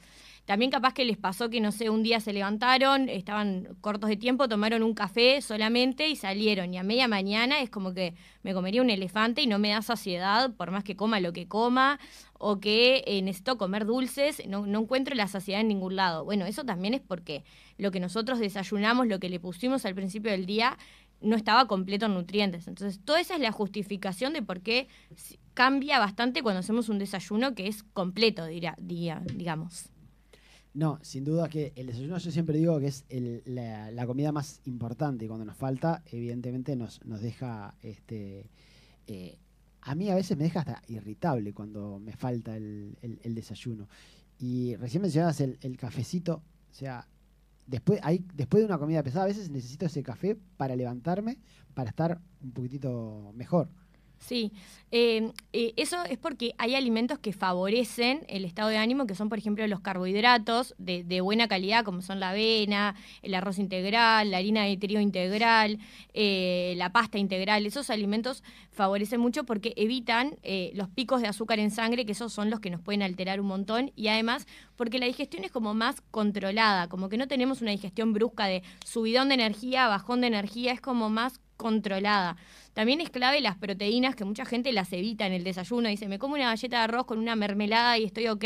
D: También capaz que les pasó que, no sé, un día se levantaron, estaban cortos de tiempo, tomaron un café solamente y salieron. Y a media mañana es como que me comería un elefante y no me da saciedad, por más que coma lo que coma, o que necesito comer dulces, no encuentro la saciedad en ningún lado. Bueno, eso también es porque lo que nosotros desayunamos, lo que le pusimos al principio del día, no estaba completo en nutrientes. Entonces, toda esa es la justificación de por qué cambia bastante cuando hacemos un desayuno que es completo, digamos.
B: No, sin duda que el desayuno yo siempre digo que es la comida más importante y cuando nos falta, evidentemente nos deja, a mí a veces me deja hasta irritable cuando me falta el desayuno. Y recién mencionabas el cafecito, o sea, después de una comida pesada a veces necesito ese café para levantarme, para estar un poquitito mejor.
D: Sí, eso es porque hay alimentos que favorecen el estado de ánimo, que son, por ejemplo, los carbohidratos de buena calidad, como son la avena, el arroz integral, la harina de trigo integral, la pasta integral. Esos alimentos favorecen mucho porque evitan los picos de azúcar en sangre, que esos son los que nos pueden alterar un montón, y además porque la digestión es como más controlada, como que no tenemos una digestión brusca de subidón de energía, bajón de energía, es como más descontrolada. También es clave las proteínas, que mucha gente las evita en el desayuno. Dice, me como una galleta de arroz con una mermelada y estoy ok.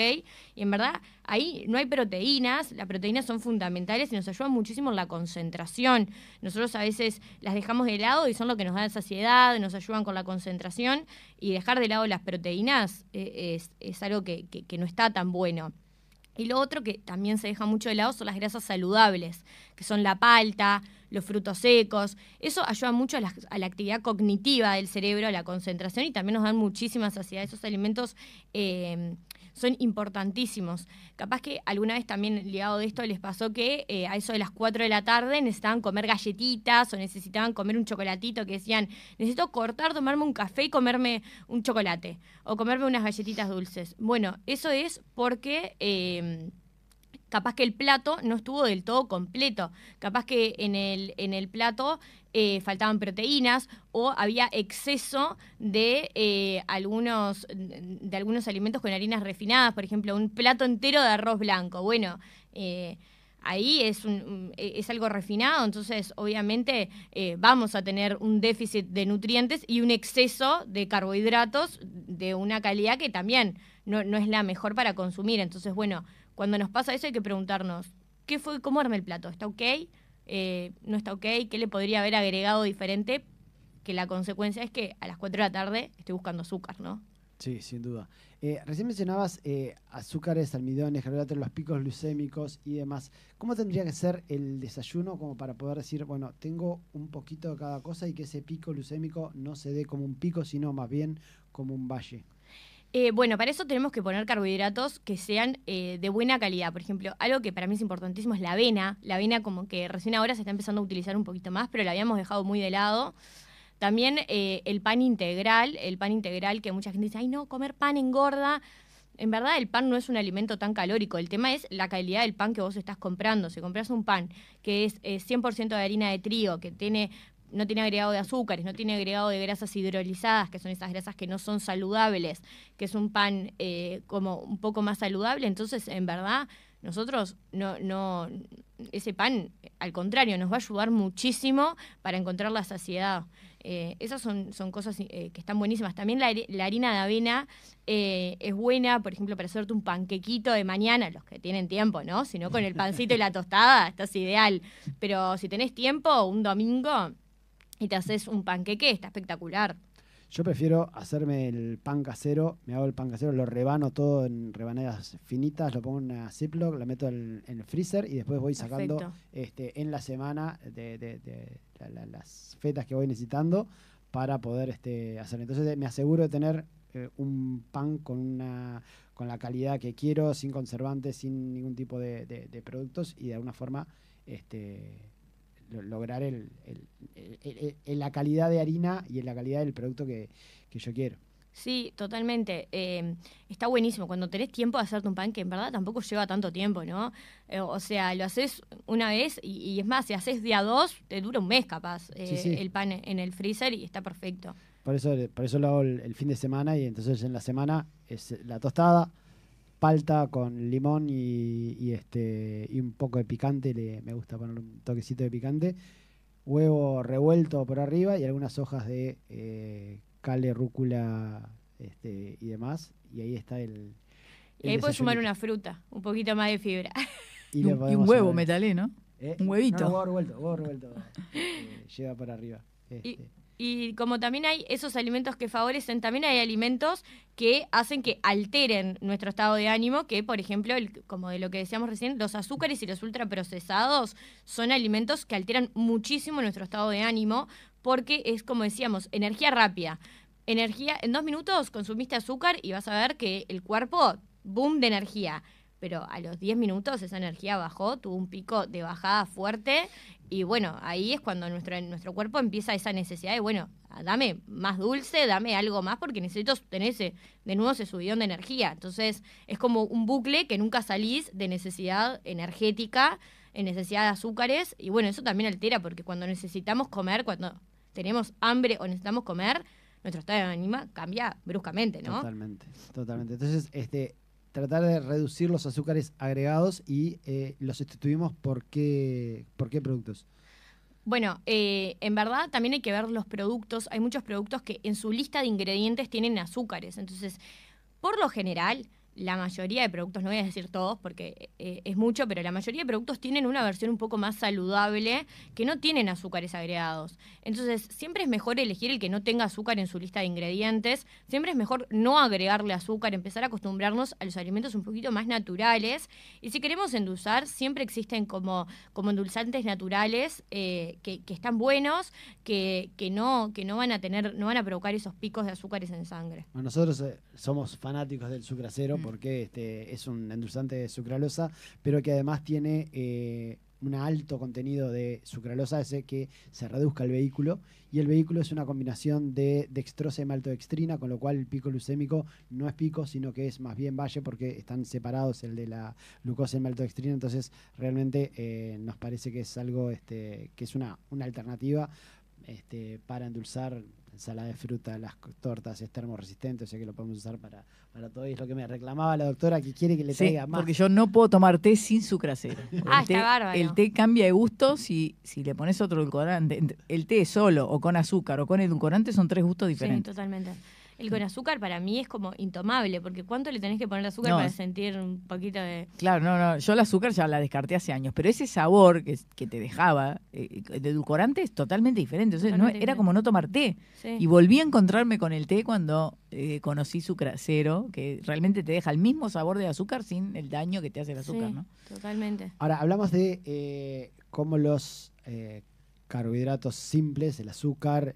D: Y en verdad, ahí no hay proteínas. Las proteínas son fundamentales y nos ayudan muchísimo en la concentración. Nosotros a veces las dejamos de lado y son lo que nos da saciedad, nos ayudan con la concentración. Y dejar de lado las proteínas es algo que no está tan bueno. Y lo otro que también se deja mucho de lado son las grasas saludables, que son la palta, los frutos secos. Eso ayuda mucho a la actividad cognitiva del cerebro, a la concentración, y también nos dan muchísima saciedad. Esos alimentos son importantísimos. Capaz que alguna vez también ligado de esto les pasó que a eso de las 4 de la tarde necesitaban comer galletitas o necesitaban comer un chocolatito, que decían, necesito cortar, tomarme un café y comerme un chocolate o comerme unas galletitas dulces. Bueno, eso es porque capaz que el plato no estuvo del todo completo. Capaz que en el plato faltaban proteínas o había exceso de algunos alimentos con harinas refinadas. Por ejemplo, un plato entero de arroz blanco. Bueno, ahí es algo refinado, entonces obviamente vamos a tener un déficit de nutrientes y un exceso de carbohidratos de una calidad que también no es la mejor para consumir. Entonces, bueno, cuando nos pasa eso hay que preguntarnos, ¿cómo armé el plato? ¿Está ok? ¿No está ok? ¿Qué le podría haber agregado diferente? Que la consecuencia es que a las 4 de la tarde estoy buscando azúcar, ¿no?
B: Sí, sin duda. Recién mencionabas azúcares, almidones, carbohidratos, los picos glucémicos y demás. ¿Cómo tendría que ser el desayuno como para poder decir, bueno, tengo un poquito de cada cosa y que ese pico glucémico no se dé como un pico, sino más bien como un valle?
D: Bueno, para eso tenemos que poner carbohidratos que sean de buena calidad. Por ejemplo, algo que para mí es importantísimo es la avena. La avena como que recién ahora se está empezando a utilizar un poquito más, pero la habíamos dejado muy de lado. También el pan integral que mucha gente dice, ay no, comer pan engorda. En verdad el pan no es un alimento tan calórico, el tema es la calidad del pan que vos estás comprando. Si compras un pan que es 100% de harina de trigo, que no tiene agregado de azúcares, no tiene agregado de grasas hidrolizadas, que son esas grasas que no son saludables, que es un pan como un poco más saludable, entonces en verdad nosotros ese pan, al contrario, nos va a ayudar muchísimo para encontrar la saciedad. Esas son cosas que están buenísimas. También la harina de avena es buena, por ejemplo, para hacerte un panquequito de mañana, los que tienen tiempo, ¿no? Si no, con el pancito y la tostada estás ideal. Pero si tenés tiempo, un domingo, y te haces un panqueque, está espectacular.
B: Yo prefiero hacerme el pan casero, me hago el pan casero, lo rebano todo en rebanadas finitas, lo pongo en una Ziploc, lo meto en el freezer y después voy sacando en la semana las fetas que voy necesitando para poder hacer. Entonces me aseguro de tener un pan con la calidad que quiero, sin conservantes, sin ningún tipo de productos y de alguna forma lograr la calidad de harina y la calidad del producto que yo quiero.
D: Sí, totalmente. Está buenísimo cuando tenés tiempo de hacerte un pan, que en verdad tampoco lleva tanto tiempo, ¿no? O sea, lo haces una vez y es más, si haces día 2, te dura un mes capaz
B: sí.
D: el pan en el freezer y está perfecto.
B: Por eso lo hago el fin de semana y entonces en la semana es la tostada, palta con limón y un poco de picante, me gusta ponerle un toquecito de picante, huevo revuelto por arriba y algunas hojas de cale, rúcula y demás, y ahí está el
D: y ahí puedes sumar una fruta, un poquito más de fibra.
A: Y un huevo metalé, ¿no? Un huevito.
B: No, huevo revuelto lleva por arriba.
D: Y como también hay esos alimentos que favorecen, también hay alimentos que hacen que alteren nuestro estado de ánimo, que por ejemplo, como de lo que decíamos recién, los azúcares y los ultraprocesados son alimentos que alteran muchísimo nuestro estado de ánimo, porque es, como decíamos, energía rápida. En 2 minutos consumiste azúcar y vas a ver que el cuerpo, boom de energía. Pero a los 10 minutos esa energía bajó, tuvo un pico de bajada fuerte y bueno, ahí es cuando nuestro cuerpo empieza esa necesidad de, bueno, dame más dulce, dame algo más porque necesito tener de nuevo ese subidón de energía. Entonces es como un bucle que nunca salís de necesidad energética, en necesidad de azúcares y bueno, eso también altera porque cuando necesitamos comer, cuando tenemos hambre o necesitamos comer, nuestro estado de ánimo cambia bruscamente, ¿no?
B: Totalmente. Entonces, tratar de reducir los azúcares agregados y los sustituimos ¿por qué productos?
D: Bueno, en verdad también hay que ver los productos. Hay muchos productos que en su lista de ingredientes tienen azúcares. Entonces, por lo general, la mayoría de productos, no voy a decir todos porque es mucho, pero la mayoría de productos tienen una versión un poco más saludable que no tienen azúcares agregados. Entonces, siempre es mejor elegir el que no tenga azúcar en su lista de ingredientes. Siempre es mejor no agregarle azúcar, empezar a acostumbrarnos a los alimentos un poquito más naturales. Y si queremos endulzar, siempre existen como endulzantes naturales que están buenos, que no van a tener, no van a provocar esos picos de azúcares en sangre.
B: Bueno, nosotros somos fanáticos del sucracero porque es un endulzante de sucralosa, pero que además tiene un alto contenido de sucralosa, ese que se reduzca el vehículo, y el vehículo es una combinación de dextrosa y maltodextrina, con lo cual el pico glucémico no es pico, sino que es más bien valle, porque están separados el de la glucosa y el maltodextrina. Entonces realmente nos parece que es algo que es una alternativa para endulzar ensalada de fruta, las tortas, es termorresistente, o sea que lo podemos usar para todo. Y es lo que me reclamaba la doctora, que quiere que le traiga más.
A: Porque yo no puedo tomar té sin sucracero.
D: Está bárbaro.
A: El té cambia de gusto si le pones otro edulcorante. El té solo, o con azúcar, o con edulcorante, son 3 gustos diferentes.
D: Sí, totalmente. El con azúcar para mí es como intomable, porque ¿cuánto le tenés que poner azúcar para sentir un poquito de...?
A: Claro, no, yo el azúcar ya la descarté hace años, pero ese sabor que te dejaba de edulcorante es totalmente diferente. Entonces era como no tomar té.
D: Sí.
A: Y volví a encontrarme con el té cuando conocí sucracero, que realmente te deja el mismo sabor de azúcar sin el daño que te hace el azúcar,
D: Sí,
A: ¿no?
D: Totalmente.
B: Ahora, hablamos de cómo los carbohidratos simples, el azúcar,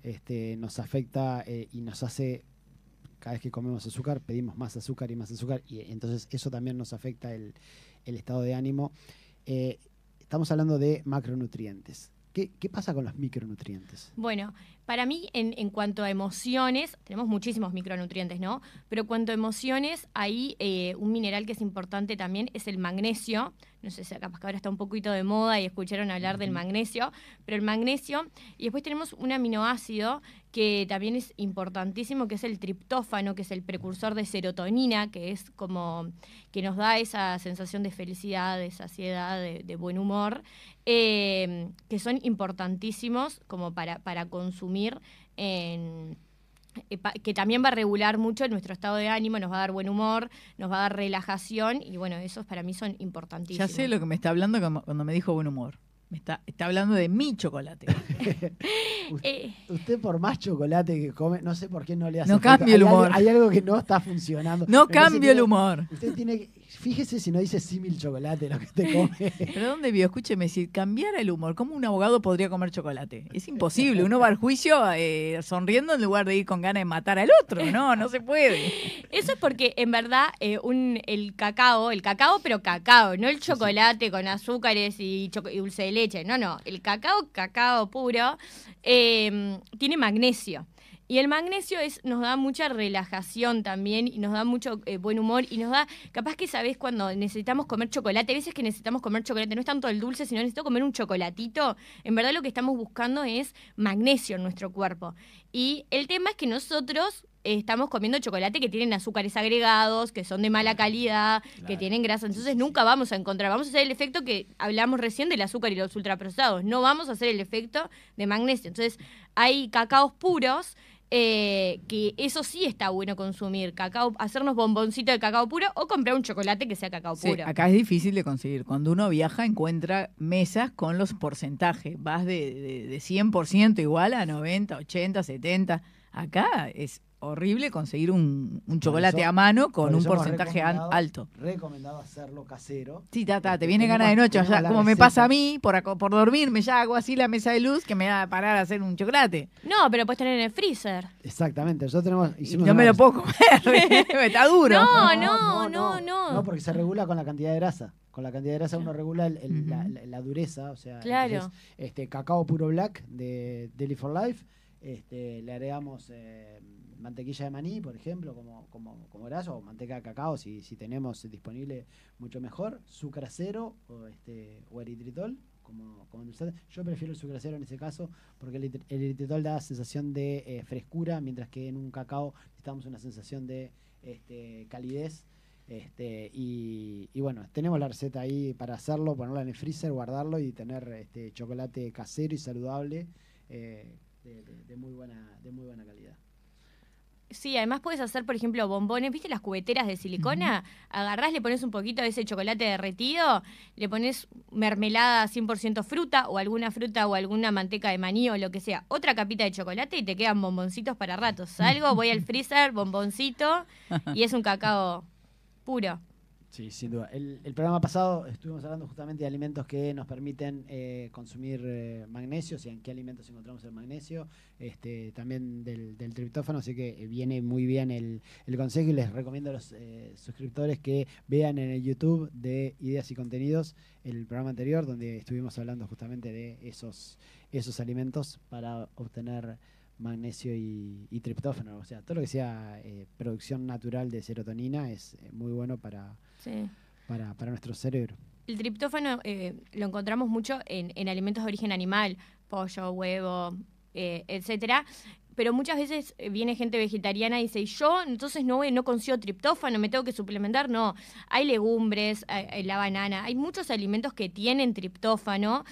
B: nos afecta y nos hace... Cada vez que comemos azúcar, pedimos más azúcar, y entonces eso también nos afecta el estado de ánimo. Estamos hablando de macronutrientes. ¿Qué pasa con los micronutrientes?
D: Bueno, para mí, en cuanto a emociones, tenemos muchísimos micronutrientes, ¿no? Pero en cuanto a emociones, hay un mineral que es importante también, es el magnesio. No sé si capaz que ahora está un poquito de moda y escucharon hablar del magnesio, pero el magnesio. Y después tenemos un aminoácido que también es importantísimo, que es el triptófano, que es el precursor de serotonina, que es como que nos da esa sensación de felicidad, de saciedad, de buen humor, que son importantísimos como para consumir que también va a regular mucho nuestro estado de ánimo, nos va a dar buen humor, nos va a dar relajación, y bueno, esos para mí son importantísimos.
A: Ya sé lo que me está hablando cuando me dijo buen humor. Está hablando de mi chocolate.
B: Usted por más chocolate que come, no sé por qué no le hace.
A: No cambie el humor.
B: Hay algo que no está funcionando.
A: No cambie el humor.
B: Usted tiene que, fíjese si no dice símil chocolate lo que usted come.
A: ¿Pero dónde vio? Escúcheme, si cambiara el humor, ¿cómo un abogado podría comer chocolate? Es imposible. Uno va al juicio sonriendo en lugar de ir con ganas de matar al otro. No se puede.
D: Eso es porque, en verdad, el cacao, pero cacao, no el chocolate con azúcares y dulce de leche. No. El cacao puro, tiene magnesio. Y el magnesio nos da mucha relajación también, y nos da mucho buen humor, y nos da, capaz que sabés cuando necesitamos comer chocolate, a veces que necesitamos comer chocolate, no es tanto el dulce, sino necesito comer un chocolatito. En verdad lo que estamos buscando es magnesio en nuestro cuerpo. Y el tema es que nosotros estamos comiendo chocolate que tienen azúcares agregados, que son de mala calidad, claro, que tienen grasa. Entonces nunca vamos a encontrar, vamos a hacer el efecto que hablamos recién del azúcar y los ultraprocesados. No vamos a hacer el efecto de magnesio. Entonces hay cacaos puros, que eso sí está bueno consumir. Cacao, hacernos bomboncito de cacao puro o comprar un chocolate que sea cacao puro.
A: Sí, acá es difícil de conseguir. Cuando uno viaja encuentra mesas con los porcentajes. Vas de 100% igual a 90, 80, 70. Acá es horrible conseguir un chocolate a mano con un porcentaje alto.
B: Recomendado hacerlo casero.
A: Sí, te viene ganas de noche, ya, como me pasa a mí, por dormirme ya hago así la mesa de luz que me va a parar a hacer un chocolate.
D: No, pero puedes tener en el freezer.
B: Exactamente, nosotros
A: no me lo puedo comer, está duro.
D: No.
B: No, porque se regula con la cantidad de grasa. Con la cantidad de grasa uno regula la dureza, o sea,
D: claro.
B: Entonces, cacao puro black de Deli for Life, le agregamos mantequilla de maní, por ejemplo, como grasa, o manteca de cacao, si tenemos disponible, mucho mejor. Sucracero o eritritol, como endulzante. Yo prefiero el sucracero en ese caso, porque el eritritol da sensación de frescura, mientras que en un cacao necesitamos una sensación de calidez. Y bueno, tenemos la receta ahí para hacerlo, ponerla en el freezer, guardarlo y tener chocolate casero y saludable de muy buena calidad.
D: Sí, además puedes hacer, por ejemplo, bombones. ¿Viste las cubeteras de silicona? Agarrás, le pones un poquito de ese chocolate derretido, le pones mermelada 100% fruta o alguna fruta o alguna manteca de maní o lo que sea. Otra capita de chocolate y te quedan bomboncitos para rato. Salgo, voy al freezer, bomboncito y es un cacao puro.
B: Sí, sin duda. El programa pasado estuvimos hablando justamente de alimentos que nos permiten consumir magnesio, o sea, en qué alimentos encontramos el magnesio, también del triptófano, así que viene muy bien el consejo y les recomiendo a los suscriptores que vean en el YouTube de Ideas y Contenidos el programa anterior donde estuvimos hablando justamente de esos alimentos para obtener magnesio y triptófano, o sea, todo lo que sea producción natural de serotonina es muy bueno para nuestro cerebro.
D: El triptófano lo encontramos mucho en alimentos de origen animal, pollo, huevo, etcétera. Pero muchas veces viene gente vegetariana y dice, yo entonces no consigo triptófano, me tengo que suplementar. No, hay legumbres, hay la banana, hay muchos alimentos que tienen triptófano.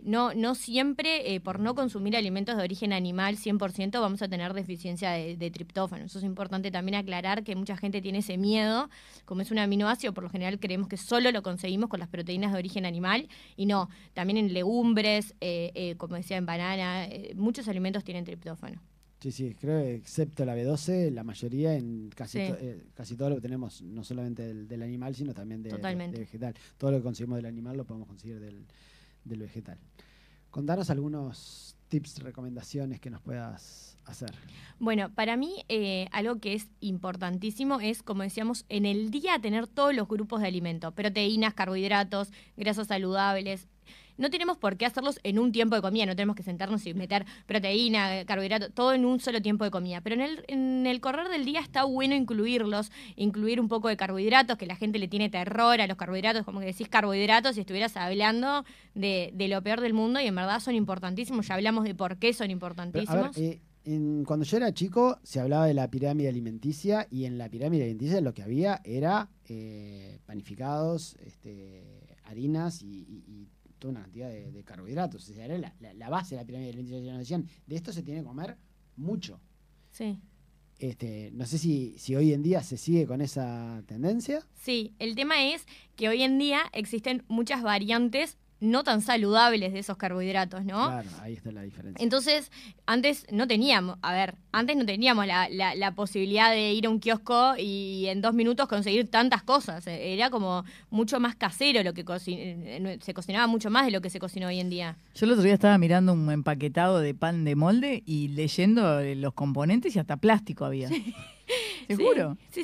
D: No siempre, por no consumir alimentos de origen animal 100%, vamos a tener deficiencia de triptófano. Eso es importante también aclarar, que mucha gente tiene ese miedo. Como es un aminoácido, por lo general creemos que solo lo conseguimos con las proteínas de origen animal. Y no, también en legumbres, como decía, en banana, muchos alimentos tienen triptófano.
B: Sí, creo que excepto la B12, la mayoría en casi todo lo que tenemos, no solamente del animal, sino también de vegetal. Todo lo que conseguimos del animal lo podemos conseguir del vegetal. Contanos algunos tips, recomendaciones que nos puedas hacer.
D: Bueno, para mí algo que es importantísimo es, como decíamos, en el día tener todos los grupos de alimentos, proteínas, carbohidratos, grasas saludables. No tenemos por qué hacerlos en un tiempo de comida, no tenemos que sentarnos y meter proteína, carbohidrato, todo en un solo tiempo de comida. Pero en el correr del día está bueno incluir un poco de carbohidratos, que la gente le tiene terror a los carbohidratos, como que decís carbohidratos y estuvieras hablando de lo peor del mundo, y en verdad son importantísimos, ya hablamos de por qué son importantísimos.
B: Pero, a ver, cuando yo era chico se hablaba de la pirámide alimenticia, y en la pirámide alimenticia lo que había era panificados, harinas y toda una cantidad de carbohidratos. O sea, era la base de la pirámide alimenticia. Nos decían, de esto se tiene que comer mucho.
D: Sí.
B: No sé si hoy en día se sigue con esa tendencia.
D: Sí, el tema es que hoy en día existen muchas variantes no tan saludables de esos carbohidratos, ¿no?
B: Claro, ahí está la diferencia.
D: Entonces, antes no teníamos la posibilidad de ir a un kiosco y en 2 minutos conseguir tantas cosas. Era como mucho más casero lo que se cocinaba, mucho más de lo que se cocina hoy en día.
A: Yo el otro día estaba mirando un empaquetado de pan de molde y leyendo los componentes y hasta plástico había.
D: Sí.
A: ¿Seguro?
D: Sí.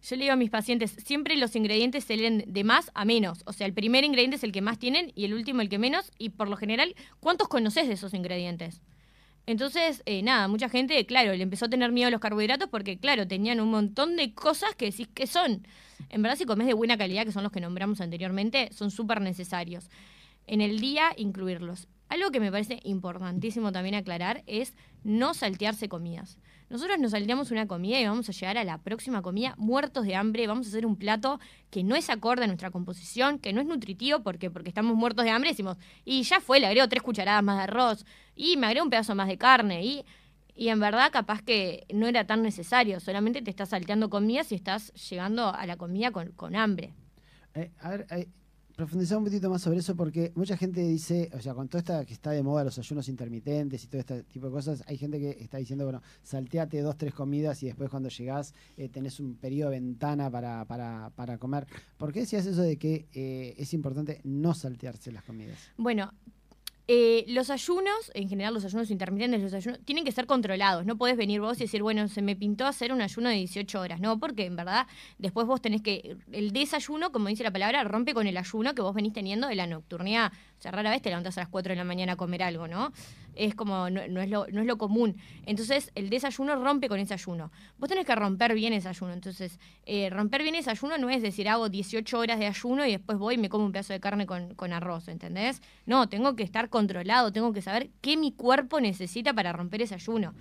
D: Yo le digo a mis pacientes, siempre los ingredientes se leen de más a menos. O sea, el primer ingrediente es el que más tienen y el último el que menos. Y por lo general, ¿cuántos conoces de esos ingredientes? Entonces, mucha gente, claro, le empezó a tener miedo a los carbohidratos porque, claro, tenían un montón de cosas que decís que son. En verdad, si comés de buena calidad, que son los que nombramos anteriormente, son súper necesarios. En el día, incluirlos. Algo que me parece importantísimo también aclarar es no saltearse comidas. Nosotros nos salteamos una comida y vamos a llegar a la próxima comida muertos de hambre. Vamos a hacer un plato que no es acorde a nuestra composición, que no es nutritivo porque estamos muertos de hambre. Decimos, y ya fue, le agrego 3 cucharadas más de arroz y me agrego un pedazo más de carne. Y en verdad capaz que no era tan necesario. Solamente te estás salteando comidas y estás llegando a la comida con hambre.
B: Profundizar un poquito más sobre eso, porque mucha gente dice, o sea, con toda esta que está de moda los ayunos intermitentes y todo este tipo de cosas, hay gente que está diciendo, bueno, salteate 2, 3 comidas y después cuando llegás tenés un periodo de ventana para comer. ¿Por qué decías eso de que es importante no saltearse las comidas?
D: Bueno, los ayunos, en general los ayunos intermitentes, tienen que ser controlados. No podés venir vos y decir, bueno, se me pintó hacer un ayuno de 18 horas. No, porque en verdad después vos tenés que... El desayuno, como dice la palabra, rompe con el ayuno que vos venís teniendo de la nocturnidad. O sea, rara vez te levantás a las 4 de la mañana a comer algo, ¿no? Es como, no es lo común. Entonces, el desayuno rompe con ese ayuno. Vos tenés que romper bien ese ayuno. Entonces, romper bien ese ayuno no es decir, hago 18 horas de ayuno y después voy y me como un pedazo de carne con arroz, ¿entendés? No, tengo que estar controlado, tengo que saber qué mi cuerpo necesita para romper ese ayuno.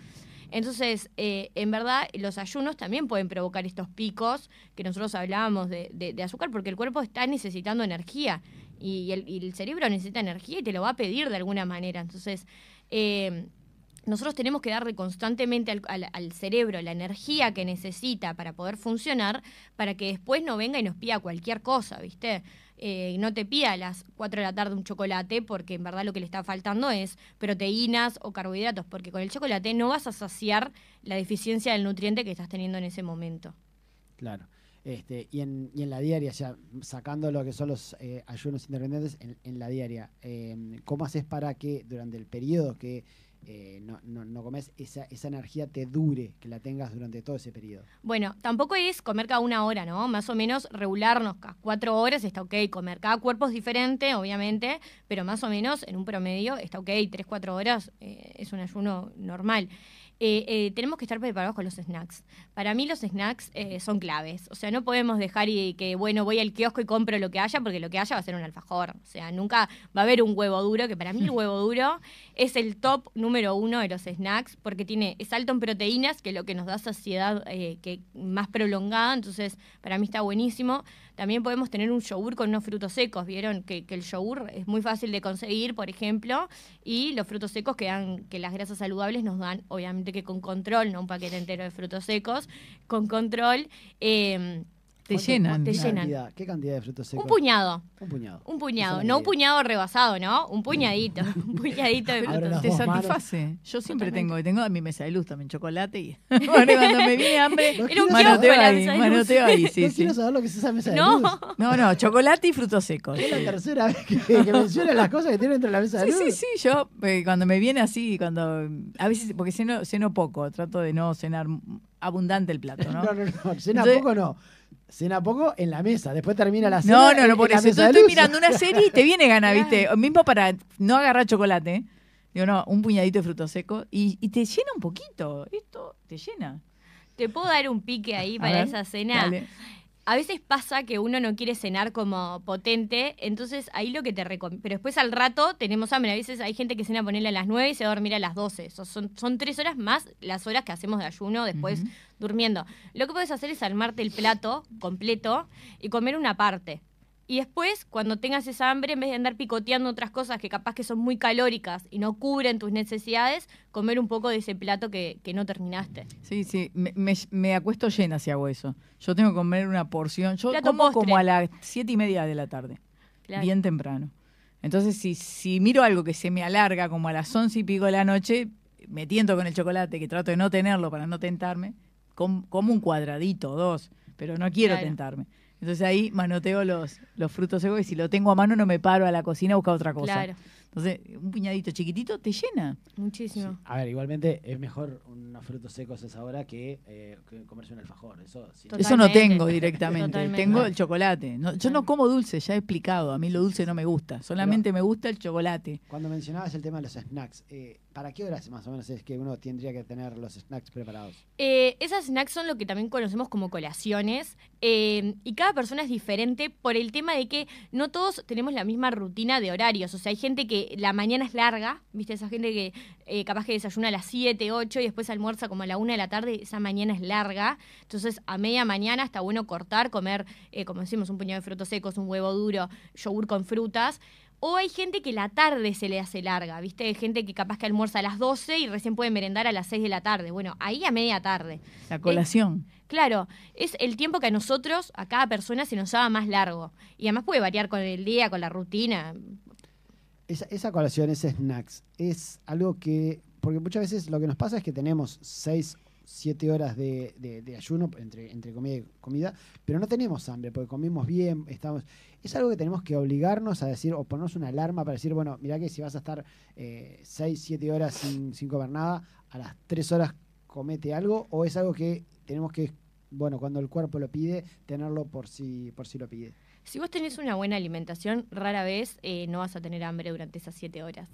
D: Entonces, en verdad, los ayunos también pueden provocar estos picos que nosotros hablábamos de azúcar, porque el cuerpo está necesitando energía y el cerebro necesita energía y te lo va a pedir de alguna manera. Entonces, nosotros tenemos que darle constantemente al cerebro la energía que necesita para poder funcionar, para que después no venga y nos pida cualquier cosa, ¿viste? No te pida a las 4 de la tarde un chocolate, porque en verdad lo que le está faltando es proteínas o carbohidratos, porque con el chocolate no vas a saciar la deficiencia del nutriente que estás teniendo en ese momento.
B: Claro. Y en la diaria, ya sacando lo que son los ayunos intermitentes, en la diaria, ¿cómo haces para que durante el periodo que no comes, esa energía te dure, que la tengas durante todo ese periodo?
D: Bueno, tampoco es comer cada 1 hora, ¿no? Más o menos regularnos cada 4 horas está ok comer. Cada cuerpo es diferente, obviamente, pero más o menos en un promedio está ok. 3-4 horas es un ayuno normal. Tenemos que estar preparados con los snacks. Para mí los snacks son claves. O sea, no podemos dejar que, bueno, voy al kiosco y compro lo que haya, porque lo que haya va a ser un alfajor. O sea, nunca va a haber un huevo duro, que para mí el huevo duro es el top número 1 de los snacks, porque es alto en proteínas, que es lo que nos da saciedad que más prolongada. Entonces, para mí está buenísimo. También podemos tener un yogur con unos frutos secos. Vieron que el yogur es muy fácil de conseguir, por ejemplo, y los frutos secos que las grasas saludables nos dan, obviamente que con control, no un paquete entero de frutos secos, con control.
A: Te llenan.
D: Te llenan.
B: ¿Qué cantidad de frutos secos?
D: Un puñado.
B: Un puñado.
D: Un puñado.
B: Esa es la
D: No un
B: idea.
D: puñado rebasado, ¿no? Un puñadito. Un puñadito de
B: Abre
D: frutos
B: las
A: Te
B: dos
A: satisface. Yo siempre
D: Totalmente.
A: tengo en mi mesa de luz también chocolate y bueno, cuando me viene hambre,
D: Era un
A: manoteo
D: kiosco la
A: ahí,
D: mesa de luz.
A: manoteo ahí, sí,
B: no
A: sí.
B: quiero saber lo que es esa mesa de
D: No.
B: luz.
A: No, chocolate y frutos secos.
B: Es la tercera vez que menciona las cosas que tiene dentro de la mesa de
A: Sí,
B: luz.
A: sí, sí, yo cuando me viene así, a veces, porque ceno poco, trato de no cenar abundante el plato, ¿no?
B: No, cena
A: Entonces-
B: poco no. Cena poco en la mesa, después termina la cena.
A: No, por
B: en la
A: eso.
B: mesa
A: Entonces
B: de
A: estoy
B: luz.
A: mirando una serie y te viene gana,
D: Claro.
A: ¿viste? Mismo para no agarrar chocolate, ¿eh? Digo, no, un puñadito de frutos secos y te llena un poquito. Esto te llena.
D: ¿Te puedo dar un pique ahí
A: A
D: para
A: ver,
D: esa cena?
A: dale.
D: A veces pasa que uno no quiere cenar como potente, entonces ahí lo que te recomiendo. Pero después al rato tenemos hambre. A veces hay gente que cena ponerle a las 9 y se va a dormir a las 12. Son 3 horas más las horas que hacemos de ayuno después
A: Ujú.
D: durmiendo. Lo que puedes hacer es armarte el plato completo y comer una parte. Y después, cuando tengas esa hambre, en vez de andar picoteando otras cosas que capaz que son muy calóricas y no cubren tus necesidades, comer un poco de ese plato que no terminaste.
A: Sí, me acuesto llena si hago eso. Yo tengo que comer una porción. Yo
D: Plato
A: como
D: postre.
A: como a las 7:30 de la tarde,
D: Claro.
A: bien temprano. Entonces, si miro algo que se me alarga como a las 11:00 de la noche, me tiento con el chocolate, que trato de no tenerlo para no tentarme, como un cuadradito, 2, pero no quiero
D: Claro.
A: tentarme. Entonces ahí manoteo los frutos secos y si lo tengo a mano no me paro a la cocina a buscar otra cosa.
D: Claro,
A: Entonces, un puñadito chiquitito te llena.
D: muchísimo.
B: A ver, igualmente es mejor unos frutos secos a esa hora que comerse un alfajor. Eso sí.
D: Total.
A: Eso no
D: Totalmente.
A: tengo directamente.
D: Totalmente.
A: Tengo el chocolate. No, yo no como dulce, ya he explicado. A mí lo dulce no me gusta. Solamente me gusta el chocolate.
B: Cuando mencionabas el tema de los snacks, ¿para qué horas más o menos es que uno tendría que tener los snacks preparados?
D: Esas snacks son lo que también conocemos como colaciones y cada persona es diferente por el tema de que no todos tenemos la misma rutina de horarios. O sea, hay gente que la mañana es larga, ¿viste? Esa gente que capaz que desayuna a las 7, 8 y después almuerza como a la 1 de la tarde, esa mañana es larga. Entonces, a media mañana está bueno cortar, comer, como decimos, un puñado de frutos secos, un huevo duro, yogur con frutas. O hay gente que la tarde se le hace larga, ¿viste? Hay gente que capaz que almuerza a las 12 y recién puede merendar a las 6 de la tarde. Bueno, ahí a media tarde.
A: La colación.
D: Claro, es el tiempo que a nosotros, a cada persona, se nos haga más largo. Y además puede variar con el día, con la rutina.
B: Esa colación, ese snacks, es algo que, porque muchas veces lo que nos pasa es que tenemos 6, 7 horas de ayuno entre comida y comida, pero no tenemos hambre, porque comimos bien, es algo que tenemos que obligarnos a decir, o ponernos una alarma para decir, bueno, mirá que si vas a estar 6, 7 horas sin comer nada, a las 3 horas comete algo, o es algo que tenemos que, bueno, cuando el cuerpo lo pide, tenerlo por si lo pide.
D: Si vos tenés una buena alimentación, rara vez no vas a tener hambre durante esas 7 horas.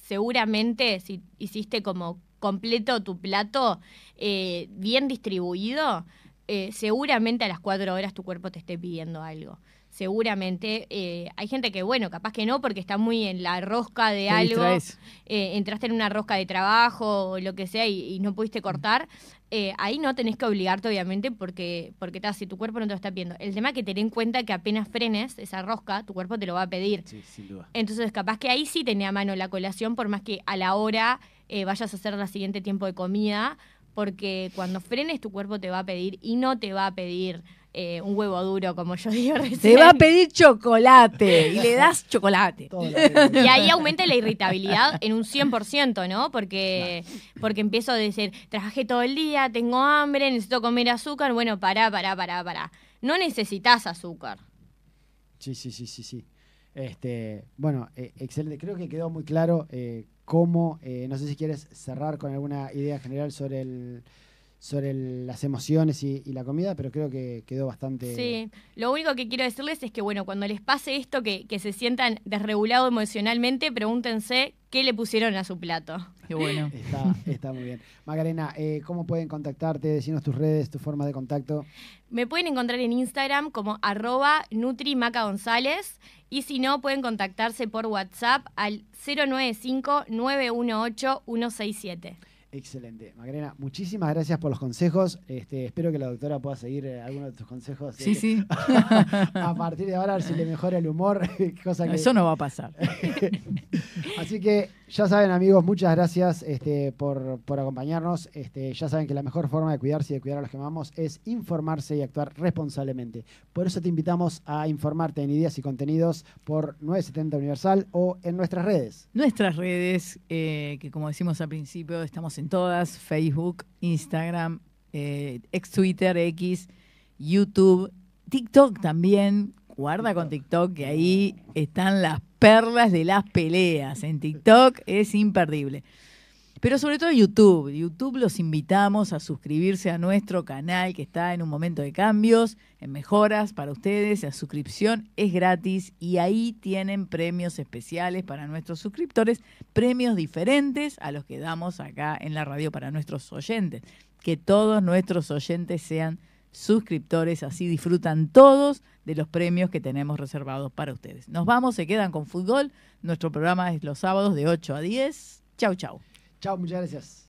D: Seguramente, si hiciste como completo tu plato, bien distribuido, seguramente a las 4 horas tu cuerpo te esté pidiendo algo. seguramente hay gente que, bueno, capaz que no, porque está muy en la rosca de
A: Te
D: algo,
A: distraes.
D: entraste en una rosca de trabajo o lo que sea y no pudiste cortar. Ahí no tenés que obligarte, obviamente, porque si tu cuerpo no te lo está pidiendo. El tema es que ten en cuenta que apenas frenes esa rosca, tu cuerpo te lo va a pedir.
B: Sí, sin duda.
D: Entonces, capaz que ahí sí tenés a mano la colación, por más que a la hora vayas a hacer la siguiente tiempo de comida, porque cuando frenes tu cuerpo te va a pedir y no te va a pedir un huevo duro, como yo digo recién.
A: Te va a pedir chocolate y le das chocolate.
B: Todo lo que-
D: Y ahí aumenta la irritabilidad en un 100%, ¿no? Porque empiezo a decir, trabajé todo el día, tengo hambre, necesito comer azúcar. Bueno, pará. No necesitas azúcar.
B: Sí. Bueno, excelente. Creo que quedó muy claro cómo, no sé si quieres cerrar con alguna idea general sobre las emociones y la comida, pero creo que quedó bastante...
D: Sí, lo único que quiero decirles es que, bueno, cuando les pase esto, que se sientan desregulados emocionalmente, pregúntense qué le pusieron a su plato.
A: Qué bueno.
B: Está muy bien. Macarena, ¿cómo pueden contactarte? Decinos tus redes, tu forma de contacto.
D: Me pueden encontrar en Instagram como @NutriMacaGonzález y si no, pueden contactarse por WhatsApp al 095-918-167.
B: Excelente. Macarena, muchísimas gracias por los consejos. Espero que la doctora pueda seguir algunos de tus consejos.
A: Sí.
B: A partir de ahora, a ver si le mejora el humor. Cosa que...
A: Eso no va a pasar.
B: Así que ya saben, amigos, muchas gracias por acompañarnos. Ya saben que la mejor forma de cuidarse y de cuidar a los que amamos es informarse y actuar responsablemente. Por eso te invitamos a informarte en Ideas y Contenidos por 970 Universal o en nuestras redes.
A: Nuestras redes, que como decimos al principio, estamos en todas: Facebook, Instagram, ex Twitter, X, YouTube, TikTok también. Guarda con TikTok, que ahí están las perlas de las peleas. En TikTok es imperdible. Pero sobre todo YouTube. YouTube los invitamos a suscribirse a nuestro canal, que está en un momento de cambios, en mejoras para ustedes. La suscripción es gratis y ahí tienen premios especiales para nuestros suscriptores, premios diferentes a los que damos acá en la radio para nuestros oyentes. Que todos nuestros oyentes sean suscriptores, así disfrutan todos de los premios que tenemos reservados para ustedes. Nos vamos, se quedan con fútbol. Nuestro programa es los sábados de 8 a 10. Chau.
B: Chao, muchas gracias.